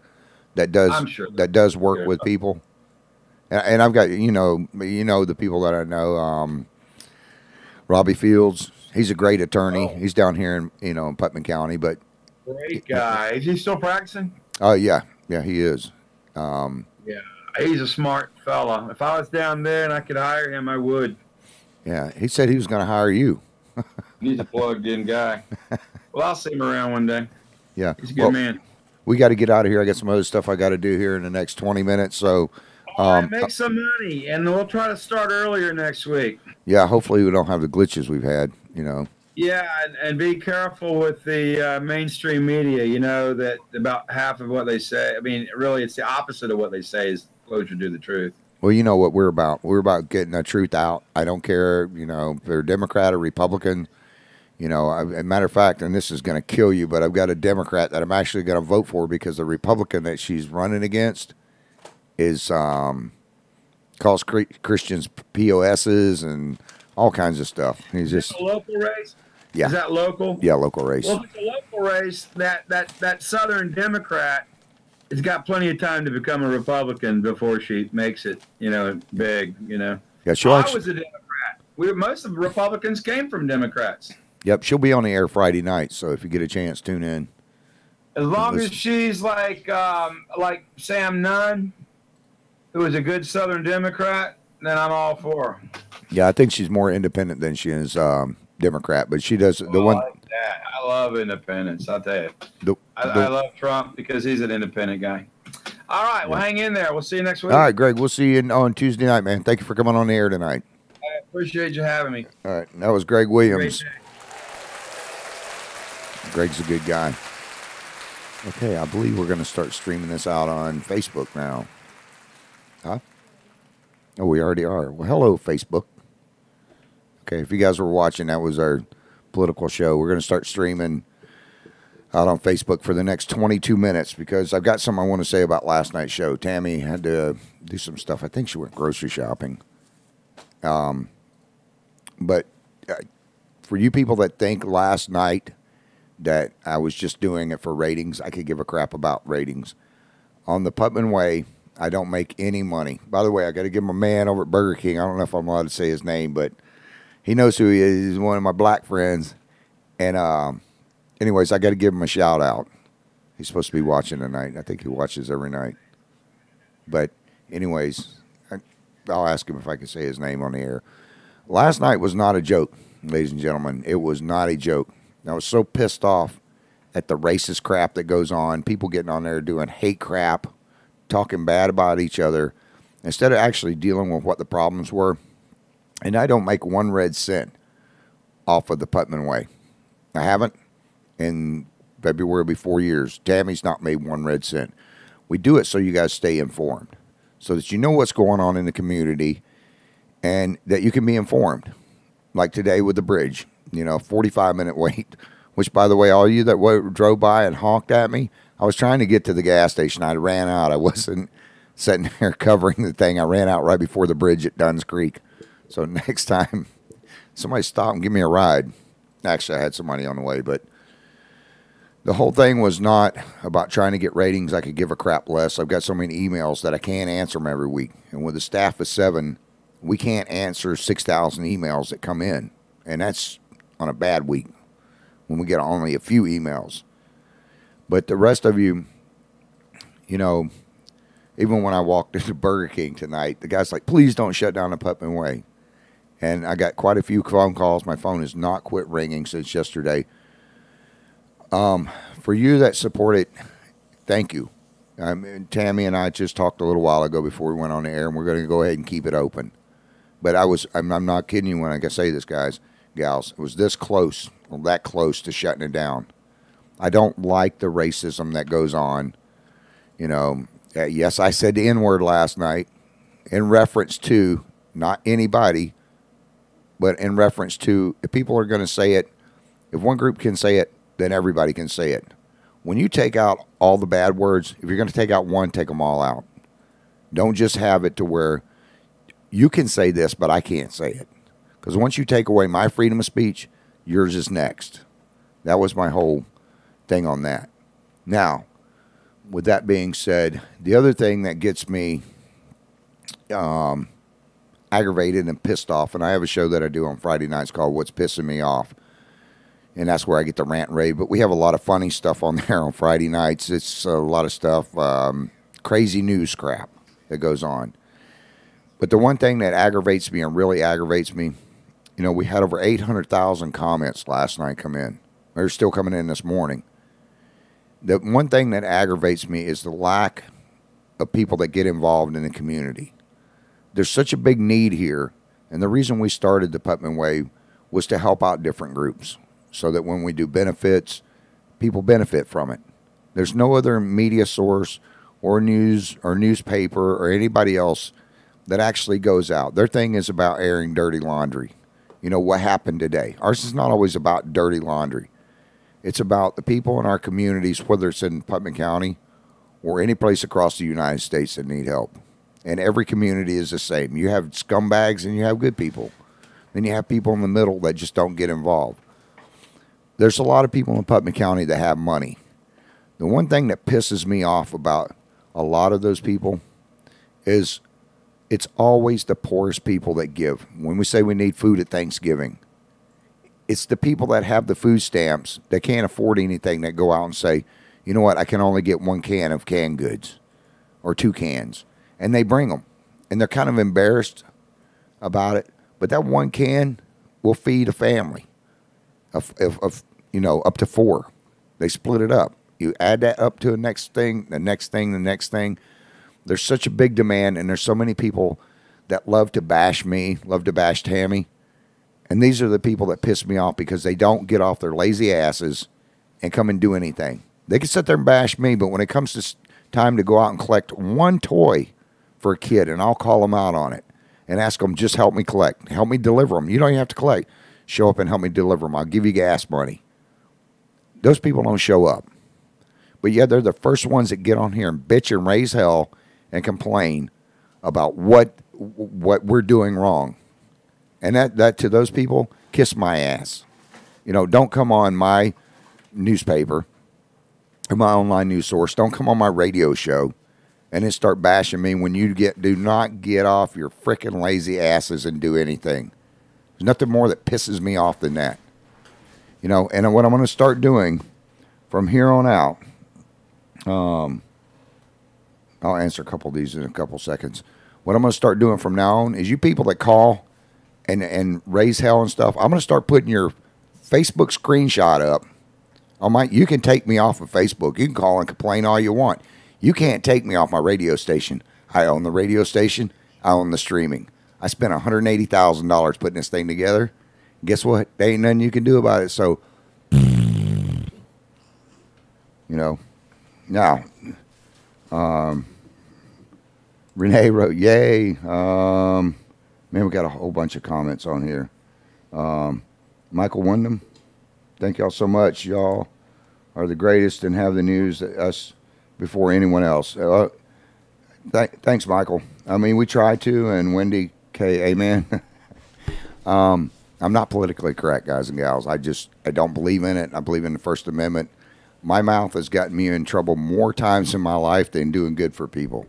that does does work with people. And I've got the people that I know. Robbie Fields, he's a great attorney. Oh. He's down here in Putnam County, but great guy. Is he still practicing? Oh yeah, he is. Yeah, he's a smart fella. If I was down there and I could hire him, I would. Yeah, he said he was going to hire you. He's a plugged-in guy. Well, I'll see him around one day. Yeah. He's a good man. We got to get out of here. I got some other stuff I got to do here in the next 20 minutes. So, make some money, and we'll try to start earlier next week. Yeah, hopefully we don't have the glitches we've had, Yeah, and be careful with the mainstream media. You know that about half of what they say. I mean, really, it's the opposite of what they say is closer to the truth. Well, you know what we're about. We're about getting the truth out. I don't care, if they're Democrat or Republican. As a matter of fact, and this is going to kill you, but I've got a Democrat that I'm actually going to vote for because the Republican that she's running against is calls Christians POSs and all kinds of stuff. He's Is just it a local race? yeah, Is that local? yeah, local race. Well, if it's a local race, that Southern Democrat has got plenty of time to become a Republican before she makes it, big. Yeah, I was a Democrat. Most of the Republicans came from Democrats. Yep, she'll be on the air Friday night. So if you get a chance, tune in. As long as she's like Sam Nunn, who is a good Southern Democrat, then I'm all for her. Yeah, I think she's more independent than she is Democrat, but she does the one. Like that. I love independence. I'll tell you. I love Trump because he's an independent guy. All right, well, hang in there. We'll see you next week. All right, Greg, we'll see you on Tuesday night, man. Thank you for coming on the air tonight. I appreciate you having me. All right, that was Greg Williams. Greg's a good guy. Okay, I believe we're going to start streaming this out on Facebook now. Huh? Oh, we already are. Well, hello, Facebook. Okay, if you guys were watching, that was our political show. We're going to start streaming out on Facebook for the next 22 minutes because I've got something I want to say about last night's show. Tammy had to do some stuff. I think she went grocery shopping. But for you people that think last night that I was just doing it for ratings, I could give a crap about ratings. On the Putnam Way, I don't make any money. By the way, I got to give my man over at Burger King. I don't know if I'm allowed to say his name, but he knows who he is. He's one of my black friends. And anyways, I got to give him a shout out. He's supposed to be watching tonight. I think he watches every night. But anyways, I'll ask him if I can say his name on the air. Last night was not a joke, ladies and gentlemen. It was not a joke. I was so pissed off at the racist crap that goes on. People getting on there doing hate crap, talking bad about each other, instead of actually dealing with what the problems were. And I don't make one red cent off of the Putnam Way. I haven't. In February will be 4 years. Tammy's not made one red cent. We do it so you guys stay informed, so that you know what's going on in the community and that you can be informed. Like today with the bridge, 45-minute wait, which, by the way, all you that drove by and honked at me, I was trying to get to the gas station. I ran out. I wasn't sitting there covering the thing. I ran out right before the bridge at Dunn's Creek. So next time, somebody stop and give me a ride. Actually, I had somebody on the way, but the whole thing was not about trying to get ratings. I could give a crap less. I've got so many emails that I can't answer them every week. And with a staff of 7, we can't answer 6,000 emails that come in. And that's on a bad week when we get only a few emails. But the rest of you, even when I walked into Burger King tonight, the guy's like, please don't shut down the Putnam Way. And I got quite a few phone calls. My phone has not quit ringing since yesterday. For you that support it, thank you. Tammy and I just talked a little while ago before we went on the air, and we're going to go ahead and keep it open. But I'm not kidding you when I say this, guys, gals. It was this close, or that close to shutting it down. I don't like the racism that goes on. Yes, I said the N-word last night in reference to not anybody, but in reference to if people are going to say it, if one group can say it, then everybody can say it. When you take out all the bad words, if you're going to take out one, take them all out. Don't just have it to where you can say this, but I can't say it. Because once you take away my freedom of speech, yours is next. That was my whole thing on that. Now, with that being said, the other thing that gets me aggravated and pissed off, and I have a show that I do on Friday nights called What's Pissing Me Off, and that's where I get the rant and rave. But we have a lot of funny stuff on there on Friday nights. It's a lot of stuff, crazy news crap that goes on. But the one thing that aggravates me and really aggravates me, we had over 800,000 comments last night come in. They're still coming in this morning. The one thing that aggravates me is the lack of people that get involved in the community. There's such a big need here. And the reason we started the Putnam Way was to help out different groups so that when we do benefits, people benefit from it. There's no other media source or news or newspaper or anybody else that actually goes out. Their thing is about airing dirty laundry. You know, what happened today. Ours is not always about dirty laundry. It's about the people in our communities, whether it's in Putnam County or any place across the United States that need help. And every community is the same. You have scumbags and you have good people. Then you have people in the middle that just don't get involved. There's a lot of people in Putnam County that have money. The one thing that pisses me off about a lot of those people is it's always the poorest people that give. When we say we need food at Thanksgiving, it's the people that have the food stamps that can't afford anything that go out and say, you know what, I can only get 1 can of canned goods or 2 cans. And they bring them. And they're kind of embarrassed about it. But that 1 can will feed a family of you know, up to 4. They split it up. You add that up to the next thing, the next thing, the next thing. There's such a big demand, and there's so many people that love to bash me, love to bash Tammy. And these are the people that piss me off because they don't get off their lazy asses and come and do anything. They can sit there and bash me, but when it comes to time to go out and collect 1 toy for a kid, and I'll call them out on it and ask them, just help me collect. Help me deliver them. You don't even have to collect. Show up and help me deliver them. I'll give you gas money. Those people don't show up. But yeah, they're the first ones that get on here and bitch and raise hell and complain about what we're doing wrong. And that to those people, kiss my ass. You know, don't come on my newspaper or my online news source. Don't come on my radio show and then start bashing me when you do not get off your frickin' lazy asses and do anything. There's nothing more that pisses me off than that. You know, and what I'm going to start doing from here on out, I'll answer a couple of these in a couple seconds. What I'm going to start doing from now on is you people that call and raise hell and stuff, I'm going to start putting your Facebook screenshot up. You can take me off of Facebook. You can call and complain all you want. You can't take me off my radio station. I own the radio station. I own the streaming. I spent $180,000 putting this thing together. Guess what? There ain't nothing you can do about it. So, you know, now, Renee wrote, yay. Man, we got a whole bunch of comments on here. Michael Wyndham, thank y'all so much. Y'all are the greatest and have the news us before anyone else. Thanks, Michael. I mean, we try to, and Wendy K, amen. I'm not politically correct, guys and gals. I don't believe in it. I believe in the First Amendment. My mouth has gotten me in trouble more times in my life than doing good for people.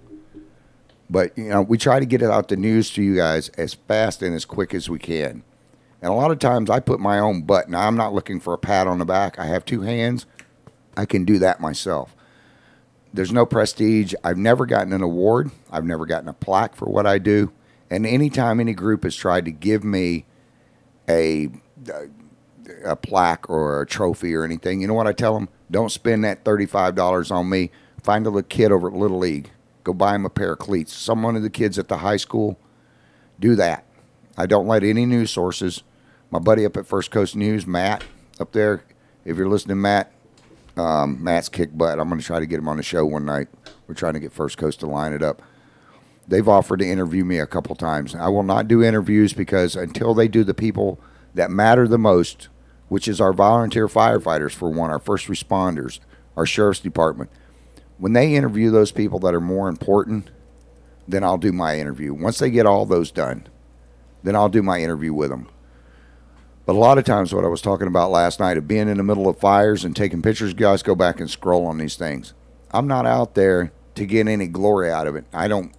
But, you know, we try to get it out the news to you guys as fast and as quick as we can. And a lot of times I put my own butt. Now, I'm not looking for a pat on the back. I have 2 hands. I can do that myself. There's no prestige. I've never gotten an award. I've never gotten a plaque for what I do. And anytime any group has tried to give me a plaque or a trophy or anything, you know what I tell them? Don't spend that $35 on me. Find a little kid over at Little League. Go buy him a pair of cleats. Some one of the kids at the high school, do that. I don't let any news sources. My buddy up at First Coast News, Matt, up there, if you're listening, Matt, Matt's kick butt. I'm going to try to get him on the show one night. We're trying to get First Coast to line it up. They've offered to interview me a couple times. I will not do interviews because until they do the people that matter the most, which is our volunteer firefighters, for one, our first responders, our sheriff's department, when they interview those people that are more important, then I'll do my interview. Once they get all those done, then I'll do my interview with them. But a lot of times what I was talking about last night of being in the middle of fires and taking pictures, you guys go back and scroll on these things. I'm not out there to get any glory out of it. I don't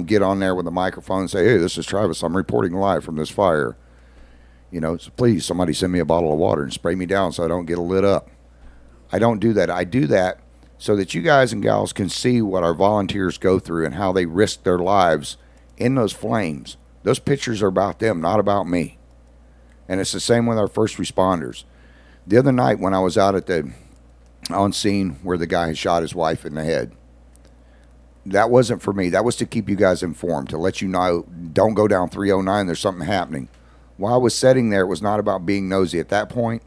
get on there with a microphone and say, hey, this is Travis. I'm reporting live from this fire. You know, so please, somebody send me a bottle of water and spray me down so I don't get lit up. I don't do that. I do that so that you guys and gals can see what our volunteers go through and how they risk their lives in those flames. Those pictures are about them, not about me. And it's the same with our first responders. The other night when I was out at on scene where the guy had shot his wife in the head, that wasn't for me. That was to keep you guys informed, to let you know, don't go down 309, there's something happening. While I was sitting there, it was not about being nosy at that point.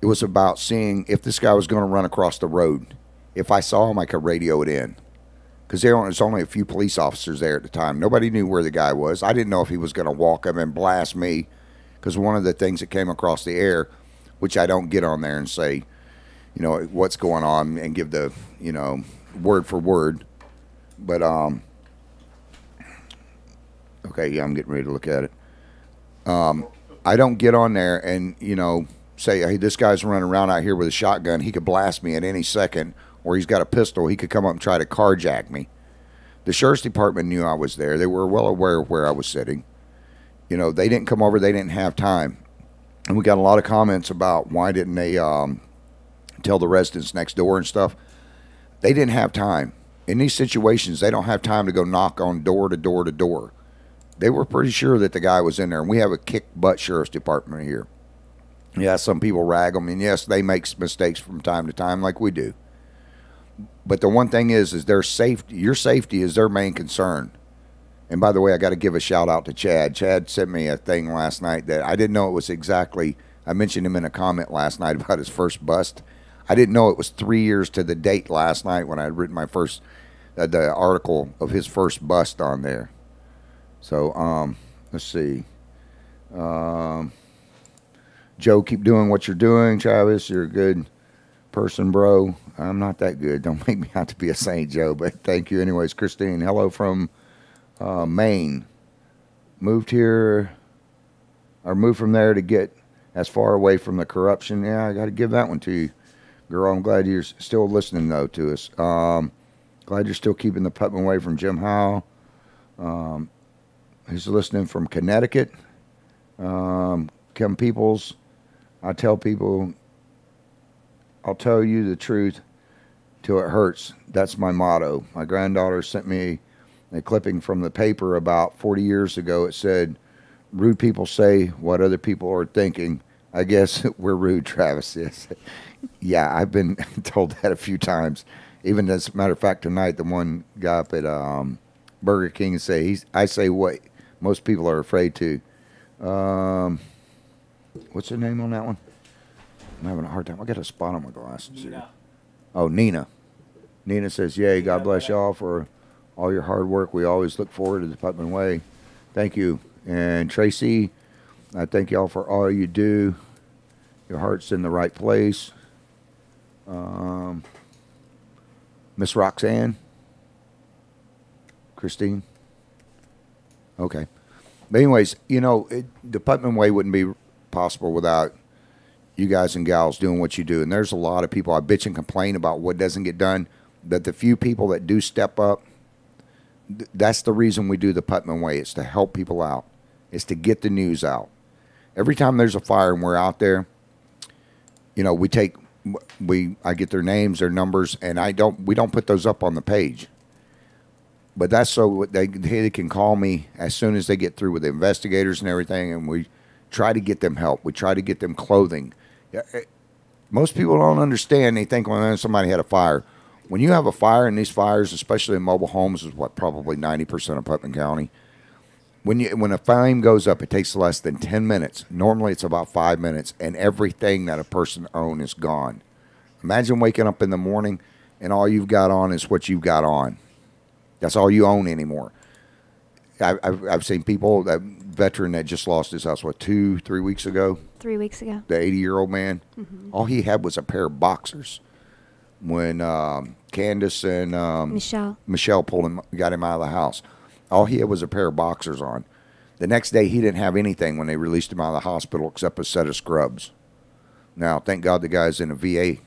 It was about seeing if this guy was going to run across the road. If I saw him, I could radio it in. Because there was only a few police officers there at the time. Nobody knew where the guy was. I didn't know if he was going to walk up and blast me. Because one of the things that came across the air, which I don't get on there and say, you know, what's going on and give the, you know, word for word. But, okay, yeah, I'm getting ready to look at it. I don't get on there and, you know, say, hey, this guy's running around out here with a shotgun. He could blast me at any second, or he's got a pistol. He could come up and try to carjack me. The sheriff's department knew I was there. They were well aware of where I was sitting. You know, they didn't come over. They didn't have time. And we got a lot of comments about why didn't they tell the residents next door and stuff. They didn't have time. In these situations, they don't have time to go knock on door to door to door. They were pretty sure that the guy was in there. And we have a kick-butt sheriff's department here. Yeah, some people rag them. And yes, they make mistakes from time to time like we do. But the one thing is their safety. Your safety is their main concern. And by the way, I got to give a shout out to Chad. Chad sent me a thing last night that I didn't know it was exactly. I mentioned him in a comment last night about his first bust. I didn't know it was 3 years to the date last night when I had written my first, the article of his first bust on there. So, let's see. Joe, keep doing what you're doing. Travis, you're a good person, bro. I'm not that good. Don't make me out to be a saint, Joe, but thank you anyways. Christine, hello from Maine. Moved here, or moved from there to get as far away from the corruption. Yeah, I got to give that one to you, girl. I'm glad you're still listening, though, to us. Glad you're still keeping the Putnam Way from Jim Howe. He's listening from Connecticut. Kim Peoples, I tell people, I'll tell you the truth till it hurts. That's my motto. My granddaughter sent me a clipping from the paper about 40 years ago. It said, rude people say what other people are thinking. I guess we're rude, Travis. Yes. Yeah, I've been told that a few times. Even as a matter of fact, tonight, the one guy up at Burger King I say what most people are afraid to. What's the name on that one? I'm having a hard time. I got a spot on my glasses here. Oh, Nina. Nina says, yay, God bless y'all for all your hard work. We always look forward to the Putnam Way. Thank you. And Tracy, I thank y'all for all you do. Your heart's in the right place. Miss Roxanne. Christine. Okay. But anyways, you know, the Putnam Way wouldn't be possible without you guys and gals doing what you do. And there's a lot of people I bitch and complain about what doesn't get done. But the few people that do step up, that's the reason we do the Putnam Way. It's to help people out. It's to get the news out. Every time there's a fire and we're out there, you know, I get their names, their numbers, and we don't put those up on the page. But that's so they can call me as soon as they get through with the investigators and everything, and we try to get them help. We try to get them clothing. Most people don't understand. They think, well, somebody had a fire. When you have a fire, and these fires, especially in mobile homes, is what, probably 90% of Putnam County. When a flame goes up, it takes less than 10 minutes. Normally, it's about 5 minutes, and everything that a person owns is gone. Imagine waking up in the morning, and all you've got on is what you've got on. That's all you own anymore. I've seen people, that veteran that just lost his house, what, 2-3 weeks ago? 3 weeks ago. The 80-year-old man. Mm-hmm. All he had was a pair of boxers. When Candace and Michelle got him out of the house, all he had was a pair of boxers on. The next day, he didn't have anything when they released him out of the hospital except a set of scrubs. Now, thank God the guy's in a VA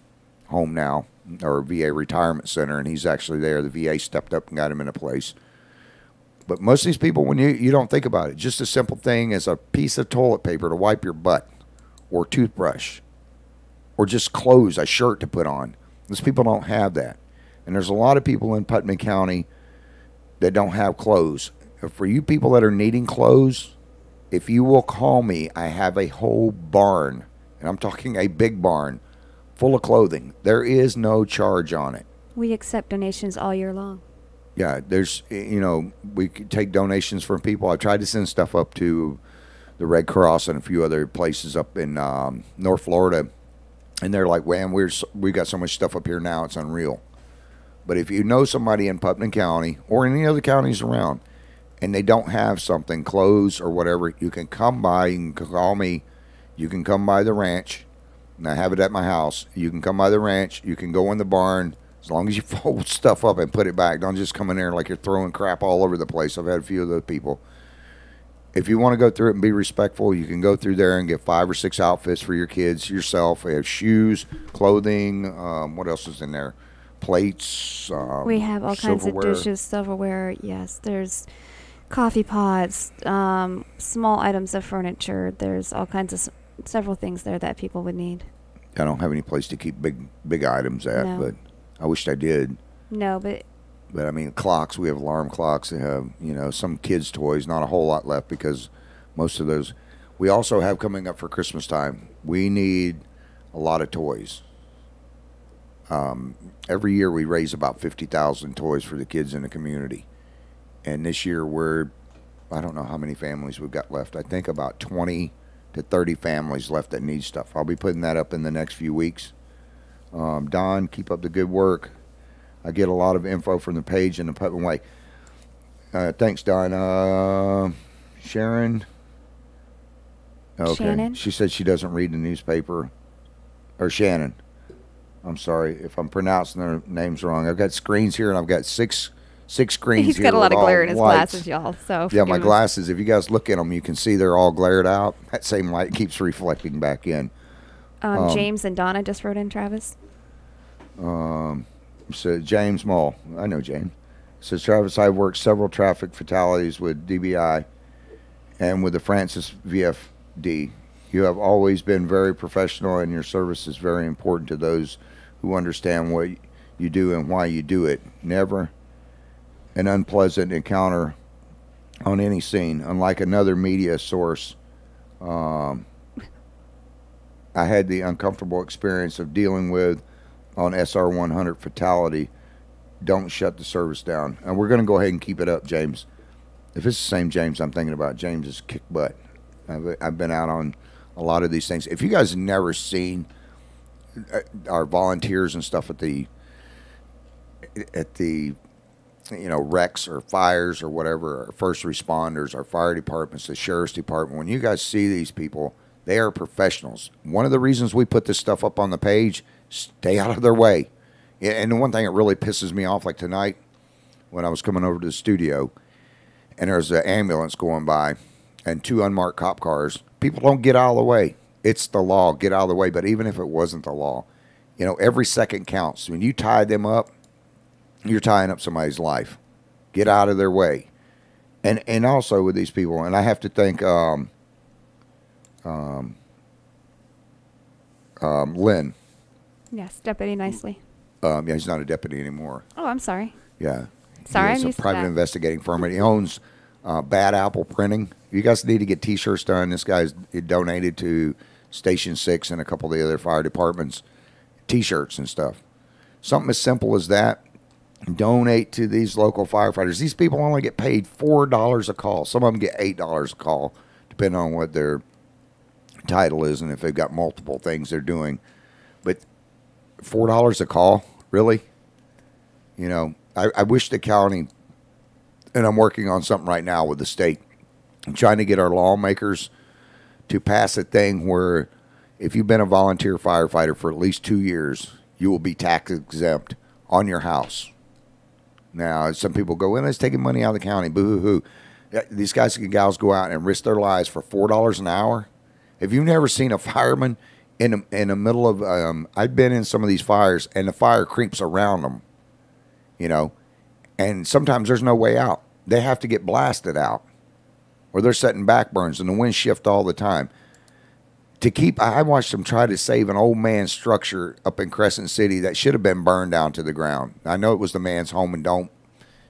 home now, or a VA retirement center, and he's actually there. The VA stepped up and got him in a place. But most of these people, when you don't think about it, just a simple thing as a piece of toilet paper to wipe your butt, or toothbrush, or just clothes, a shirt to put on. Those people don't have that. And there's a lot of people in Putnam County that don't have clothes. For you people that are needing clothes, if you will call me, I have a whole barn, and I'm talking a big barn, full of clothing. There is no charge on it. We accept donations all year long. Yeah, there's, you know, we could take donations from people. I tried to send stuff up to the Red Cross and a few other places up in North Florida, and they're like, "Man, we got so much stuff up here now, it's unreal." But if you know somebody in Putnam County or any other counties around, and they don't have something, clothes or whatever, you can come by. You can call me. You can come by the ranch, and I have it at my house. You can come by the ranch. You can go in the barn. As long as you fold stuff up and put it back. Don't just come in there like you're throwing crap all over the place. I've had a few of those people. If you want to go through it and be respectful, you can go through there and get 5 or 6 outfits for your kids, yourself. We have shoes, clothing. What else is in there? Plates. We have all kinds of dishes, silverware. Yes, there's coffee pots, small items of furniture. There's all kinds of several things there that people would need. I don't have any place to keep big items at, No. but I wished I did. No, but I mean, clocks. We have alarm clocks. They have, some kids' toys. Not a whole lot left because most of those. We also have coming up for Christmas time. We need a lot of toys. Every year we raise about 50,000 toys for the kids in the community. And this year I don't know how many families we've got left. I think about 20 to 30 families left that need stuff. I'll be putting that up in the next few weeks. Don, keep up the good work. I get a lot of info from the page in the Putnam Way. Thanks, Don. Sharon. Okay. Shannon? She said she doesn't read the newspaper. Or Shannon. I'm sorry if I'm pronouncing their names wrong. I've got screens here, and I've got six screens he's here. got a lot of with glare all in his lights. glasses, y'all. So Yeah, my forgive us. glasses, if you guys look at them, you can see they're all glared out. That same light keeps reflecting back in. James and Donna just wrote in, Travis. So James Mull, I know James. Says, Travis, I've worked several traffic fatalities with DBI and with the Francis VFD. You have always been very professional, and your service is very important to those who understand what you do and why you do it. Never an unpleasant encounter on any scene. Unlike another media source, I had the uncomfortable experience of dealing with on SR 100 fatality. Don't shut the service down. And we're going to go ahead and keep it up, James. If it's the same James I'm thinking about, James is kick butt. I've been out on a lot of these things. If you guys have never seen our volunteers and stuff at the wrecks or fires or whatever, our first responders, our fire departments, the sheriff's department, when you guys see these people, they are professionals. One of the reasons we put this stuff up on the page, stay out of their way. And the one thing that really pisses me off, like tonight when I was coming over to the studio and there's an ambulance going by and 2 unmarked cop cars, people don't get out of the way. It's the law. Get out of the way. But even if it wasn't the law, every second counts. When you tie them up, you're tying up somebody's life. Get out of their way. And also with these people, and I have to thank Lynn. Yes, Deputy Nicely. Yeah, he's not a deputy anymore. Oh, I'm sorry. Yeah. Sorry, He's I'm a used to private that. investigating firm. And he owns Bad Apple Printing. You guys need to get T-shirts done. This guy's donated to Station 6 and a couple of the other fire departments T-shirts and stuff. Something as simple as that. Donate to these local firefighters. These people only get paid $4 a call. Some of them get $8 a call, depending on what their title is and if they've got multiple things they're doing. But $4 a call, really? I wish the county, and I'm working on something right now with the state, I'm trying to get our lawmakers to pass a thing where if you've been a volunteer firefighter for at least 2 years, you will be tax exempt on your house. Now, some people go, well, it's taking money out of the county, boo-hoo-hoo. These guys and gals go out and risk their lives for $4 an hour. Have you never seen a fireman in the middle of, I've been in some of these fires, and the fire creeps around them, and sometimes there's no way out. They have to get blasted out, or they're setting backburns, and the wind shift all the time. I watched them try to save an old man's structure up in Crescent City that should have been burned down to the ground. I know it was the man's home, and you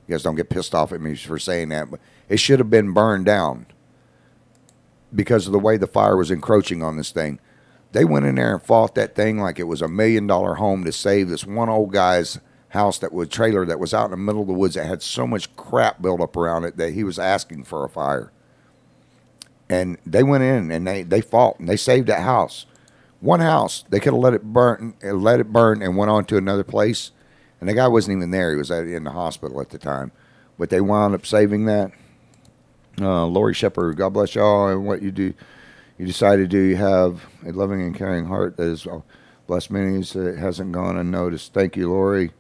guys don't get pissed off at me for saying that, but it should have been burned down because of the way the fire was encroaching on this thing. They went in there and fought that thing like it was $1 million home to save this one old guy's house trailer that was out in the middle of the woods that had so much crap built up around it that he was asking for a fire. And they went in and they fought and they saved that house. One house, they could have let it burn and went on to another place. And the guy wasn't even there. He was in the hospital at the time. But they wound up saving that. Lori Shepherd, God bless y'all and what you do. You decide to do. You have a loving and caring heart that has blessed many that hasn't gone unnoticed. Thank you, Lori.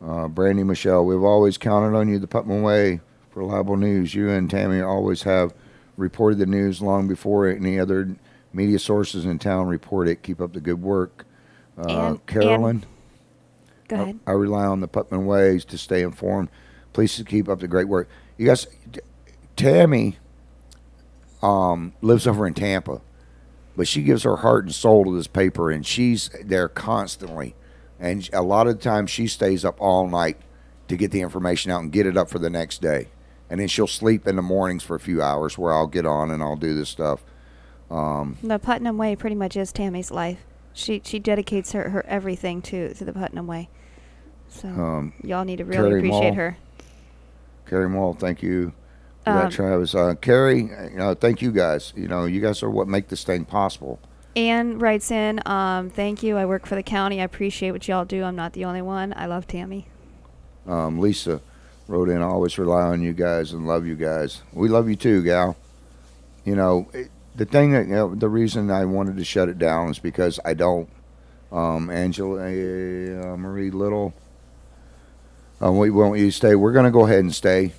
Brandy Michelle, we've always counted on you, the Putnam Way, for reliable news. You and Tammy always have reported the news long before any other media sources in town report it. Keep up the good work. Carolyn, go ahead. I rely on the Putnam Way to stay informed. Please keep up the great work. You guys, Tammy lives over in Tampa, but she gives her heart and soul to this paper, and she's there constantly. And a lot of the time she stays up all night to get the information out and get it up for the next day. And then she'll sleep in the mornings for a few hours where I'll get on and I'll do this stuff. The Putnam Way pretty much is Tammy's life. She dedicates her everything to the Putnam Way. So y'all need to really appreciate her. Carrie Mall, thank you for that, Travis. Carrie, thank you guys. You guys are what make this thing possible. Ann writes in, thank you. I work for the county. I appreciate what y'all do. I'm not the only one. I love Tammy. Lisa wrote in, I always rely on you guys and love you guys. We love you too, gal. The thing that, the reason I wanted to shut it down is because I don't, Angela, Marie Little, we want you to stay. We're going to go ahead and stay.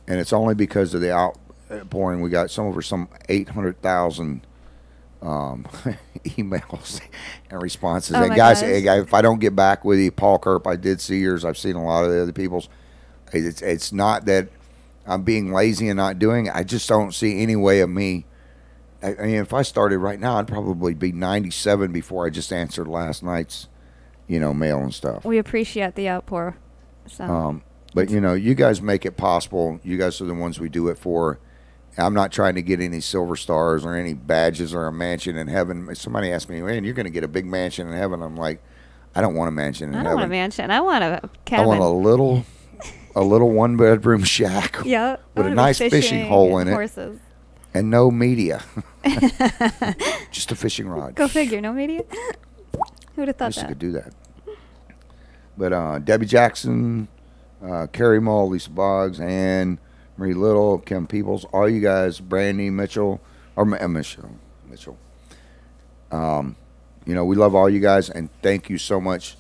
And it's only because of the outpouring. We got some 800,000 emails and responses. And guys, if I don't get back with you, Paul Kerp, I did see yours. I've seen a lot of the other people's. It's not that I'm being lazy and not doing it. I just don't see any way of me. I mean, if I started right now, I'd probably be 97 before I just answered last night's, mail and stuff. We appreciate the outpour. So. But, you guys make it possible. You guys are the ones we do it for. I'm not trying to get any silver stars or any badges or a mansion in heaven. Somebody asked me, man, you're going to get a big mansion in heaven. I'm like, I don't want a mansion in heaven. I don't want a mansion. I want a cabin. I want a little one-bedroom shack with a nice fishing hole in it. Horses. And no media. Just a fishing rod. Go figure, no media? Who would have thought I that? could do that. But Debbie Jackson, Carrie Mull, Lisa Boggs, and Marie Little, Kim Peoples, all you guys, Brandy Mitchell, Mitchell. We love all you guys, and thank you so much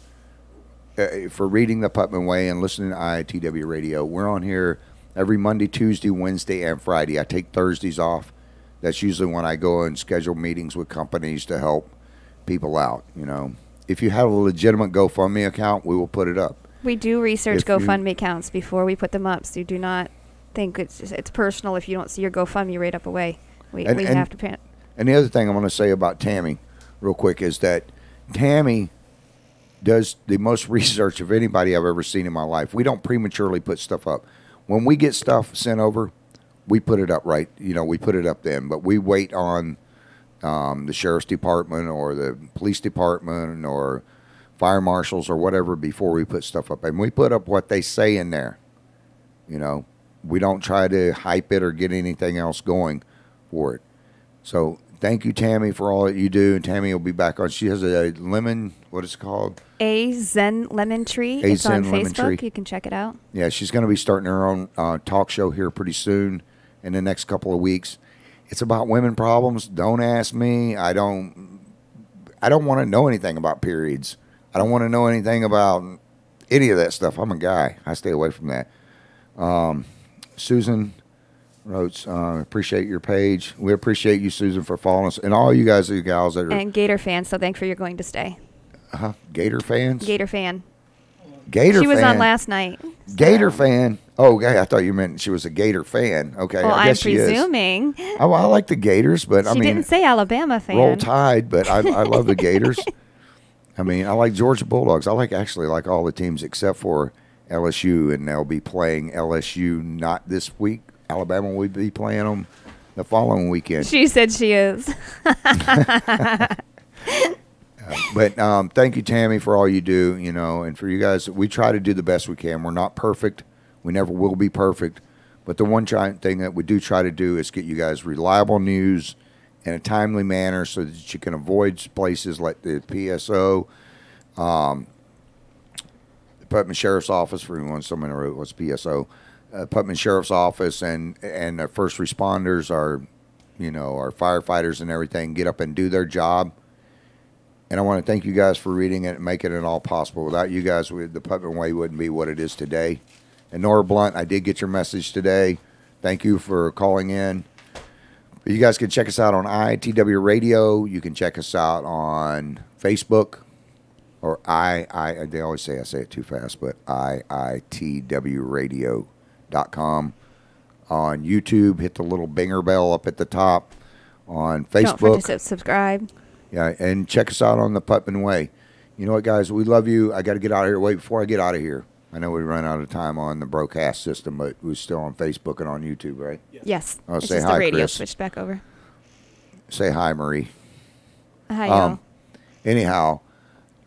for reading the Putnam Way and listening to IITW Radio. We're on here every Monday, Tuesday, Wednesday, and Friday. I take Thursdays off. That's usually when I go and schedule meetings with companies to help people out. If you have a legitimate GoFundMe account, we will put it up. We do research GoFundMe accounts before we put them up, so you do not think it's personal if you don't see your GoFundMe right up away. We have to pay it. And the other thing I want to say about Tammy real quick is that Tammy does the most research of anybody I've ever seen in my life. We don't prematurely put stuff up. When we get stuff sent over, we put it up right. We put it up then. But we wait on the sheriff's department or the police department or fire marshals or whatever before we put stuff up. And we put up what they say in there. We don't try to hype it or get anything else going for it. So thank you, Tammy, for all that you do. And Tammy will be back on. She has a lemon, what is it called? A Zen Lemon Tree. It's on Facebook. You can check it out. Yeah, she's going to be starting her own talk show here pretty soon in the next couple of weeks. It's about women problems. Don't ask me. I don't want to know anything about periods. I don't want to know anything about any of that stuff. I'm a guy. I stay away from that. Susan wrote, appreciate your page. We appreciate you, Susan, for following us. And all you guys and gals that are... And Gator fans, so thankful you're going to stay. Gator fans? Gator fan. Gator she fan? Was on last night. So. Gator fan? Oh, okay. I thought you meant she was a Gator fan. Okay, well, I guess I'm presuming. She is. I like the Gators, but she didn't say Alabama fan. Roll Tide, but I love the Gators. I like Georgia Bulldogs. I like all the teams except for LSU, and they'll be playing LSU not this week. Alabama will be playing them the following weekend. She said she is. But thank you, Tammy, for all you do, and for you guys. We try to do the best we can. We're not perfect. We never will be perfect. But the one thing that we do try to do is get you guys reliable news in a timely manner so that you can avoid places like the PSO, the Putnam Sheriff's Office, for anyone someone wrote what's PSO, Putnam Sheriff's Office, and the first responders, our firefighters and everything, get up and do their job. And I want to thank you guys for reading it and making it all possible. Without you guys, the Putnam Way wouldn't be what it is today. And Nora Blunt, I did get your message today. Thank you for calling in. But you guys can check us out on IITW Radio. You can check us out on Facebook, or they always say I say it too fast, but IITWradio.com. On YouTube, hit the little binger bell up at the top. On Facebook. Don't forget to subscribe. Yeah, and check us out on the Putnam Way. You know what, guys? We love you. I got to get out of here. Wait, before I get out of here, I know we run out of time on the broadcast system, but we're still on Facebook and on YouTube, right? Yes. Oh, it's say just hi, the radio Chris. switched back over. Say hi, Marie. Hi, y'all. Anyhow,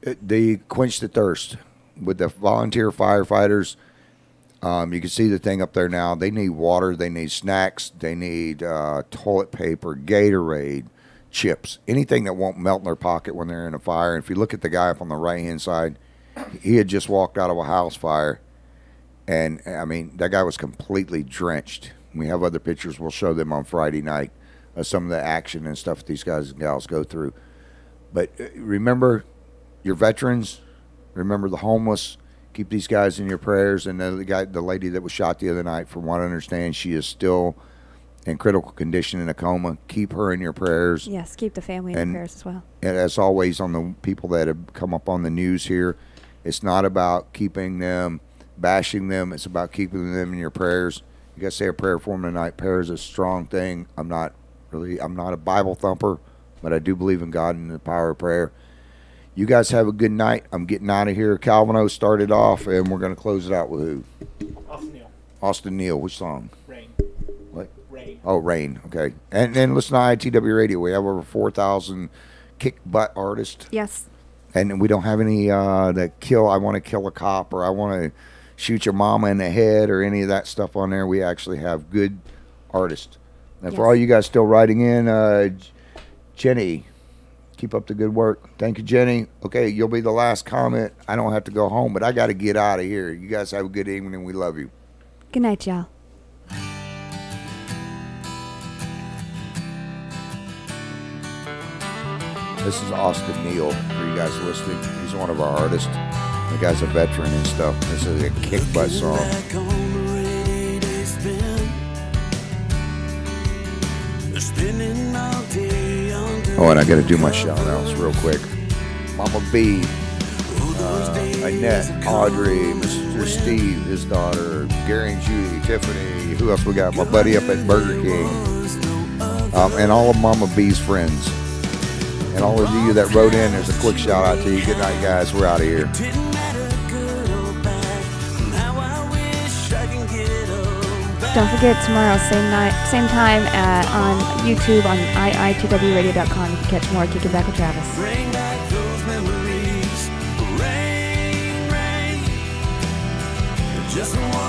they quench the thirst with the volunteer firefighters. You can see the thing up there now. They need water. They need snacks. They need toilet paper, Gatorade, chips, anything that won't melt in their pocket when they're in a fire. And if you look at the guy up on the right-hand side, he had just walked out of a house fire. And, I mean, that guy was completely drenched. We have other pictures. We'll show them on Friday night of some of the action and stuff these guys and gals go through. But remember your veterans. Remember the homeless. Keep these guys in your prayers. And the lady that was shot the other night, from what I understand, she is still in critical condition in a coma. Keep her in your prayers. Yes, keep the family in your prayers as well. And as always, on the people that have come up on the news here, it's not about keeping them, bashing them. It's about keeping them in your prayers. You got to say a prayer for them tonight. Prayer is a strong thing. I'm not a Bible thumper, but I do believe in God and the power of prayer. You guys have a good night. I'm getting out of here. Calvin O started off, and we're going to close it out with who? Austin Neal. Austin Neal. Which song? Rain. What? Rain. Oh, Rain. Okay. And then listen to ITW Radio. We have over 4,000 kick butt artists. Yes. And we don't have any that kill, I want to kill a cop, or I want to shoot your mama in the head, or any of that stuff on there. We actually have good artists. And for all you guys still writing in, Jenny, keep up the good work. Thank you, Jenny. Okay, you'll be the last comment. I don't have to go home, but I got to get out of here. You guys have a good evening. We love you. Good night, y'all. This is Austin Neal, for you guys listening. He's one of our artists. The guy's a veteran and stuff. This is a kick butt song. Oh, and I got to do my shout outs real quick. Mama B, Annette, Audrey, Mr. Steve, his daughter, Gary and Judy, Tiffany. Who else we got? My buddy up at Burger King. And all of Mama B's friends. And all of you that wrote in, there's a quick shout out to you. Good night, guys. We're out of here. Don't forget, tomorrow, same time on YouTube on IITWradio.com. You can catch more Kicking Back with Travis. Bring back those memories. Rain, rain. Just one.